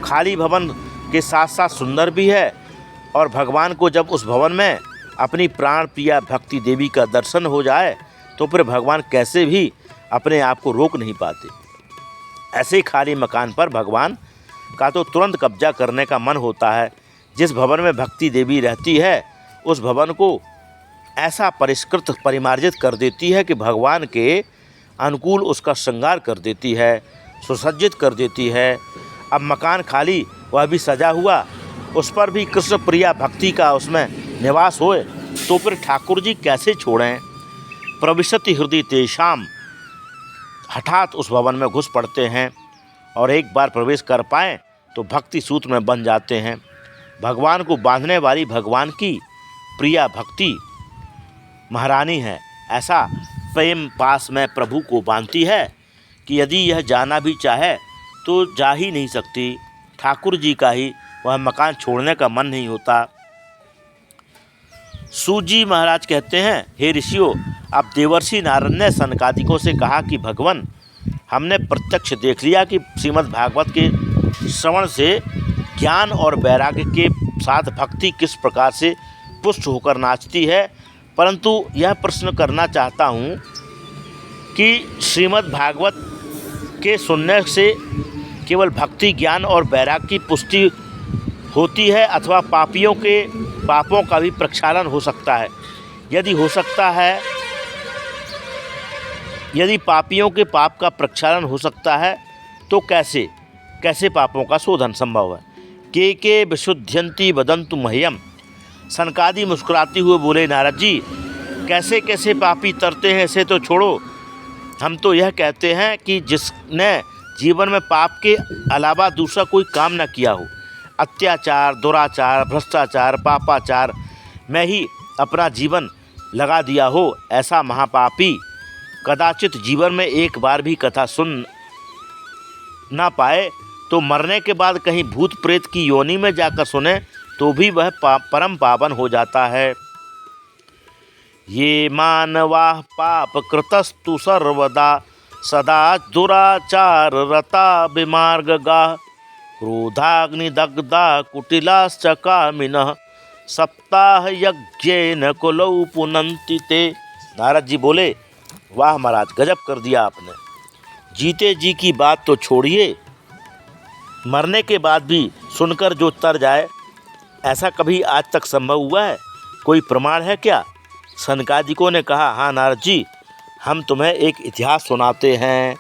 खाली भवन के साथ साथ सुंदर भी है, और भगवान को जब उस भवन में अपनी प्राण प्रिया भक्ति देवी का दर्शन हो जाए तो फिर भगवान कैसे भी अपने आप को रोक नहीं पाते। ऐसे खाली मकान पर भगवान का तो तुरंत कब्जा करने का मन होता है। जिस भवन में भक्ति देवी रहती है उस भवन को ऐसा परिष्कृत परिमार्जित कर देती है कि भगवान के अनुकूल उसका श्रृंगार कर देती है, सुसज्जित कर देती है। अब मकान खाली, वह भी सजा हुआ, उस पर भी कृष्ण प्रिया भक्ति का उसमें निवास होए तो फिर ठाकुर जी कैसे छोड़ें। प्रविशति हृदय तेषाम, हठात उस भवन में घुस पड़ते हैं और एक बार प्रवेश कर पाएँ तो भक्ति सूत्र में बन जाते हैं। भगवान को बांधने वाली भगवान की प्रिया भक्ति महारानी है। ऐसा प्रेम पास में प्रभु को बांधती है कि यदि यह जाना भी चाहे तो जा ही नहीं सकती। ठाकुर जी का ही वह मकान छोड़ने का मन नहीं होता। सूजी महाराज कहते हैं, हे ऋषियों, अब देवर्षि नारद ने सनकादिकों से कहा कि भगवान, हमने प्रत्यक्ष देख लिया कि श्रीमद् भागवत के श्रवण से ज्ञान और वैराग्य के साथ भक्ति किस प्रकार से पुष्ट होकर नाचती है, परंतु यह प्रश्न करना चाहता हूँ कि श्रीमद् भागवत के सुनने से केवल भक्ति, ज्ञान और वैराग्य की पुष्टि होती है अथवा पापियों के पापों का भी प्रक्षालन हो सकता है। यदि हो सकता है, यदि पापियों के पाप का प्रक्षालन हो सकता है तो कैसे पापों का शोधन संभव है। के विशुद्ध्यंती वदंतु मह्यम। सनकादि मुस्कुराते हुए बोले, नारद जी, कैसे कैसे पापी तरते हैं इसे तो छोड़ो, हम तो यह कहते हैं कि जिसने जीवन में पाप के अलावा दूसरा कोई काम न किया हो, अत्याचार, दुराचार, भ्रष्टाचार, पापाचार में ही अपना जीवन लगा दिया हो, ऐसा महापापी कदाचित जीवन में एक बार भी कथा सुन ना पाए तो मरने के बाद कहीं भूत प्रेत की योनि में जाकर सुने तो भी वह परम पावन हो जाता है। ये मानवा पाप कृतस्तु सर्वदा सदा दुराचार रता विमार्गगा क्रोधाग्निदग्धा कुटिलाश्च कामिनः सप्ताह यज्ञेन कुलौ पुनन्ति ते। नारद जी बोले, वाह महाराज, गजब कर दिया आपने। जीते जी की बात तो छोड़िए, मरने के बाद भी सुनकर जो तर जाए, ऐसा कभी आज तक संभव हुआ है? कोई प्रमाण है क्या? सनकादिकों ने कहा, हाँ नारद जी, हम तुम्हें एक इतिहास सुनाते हैं।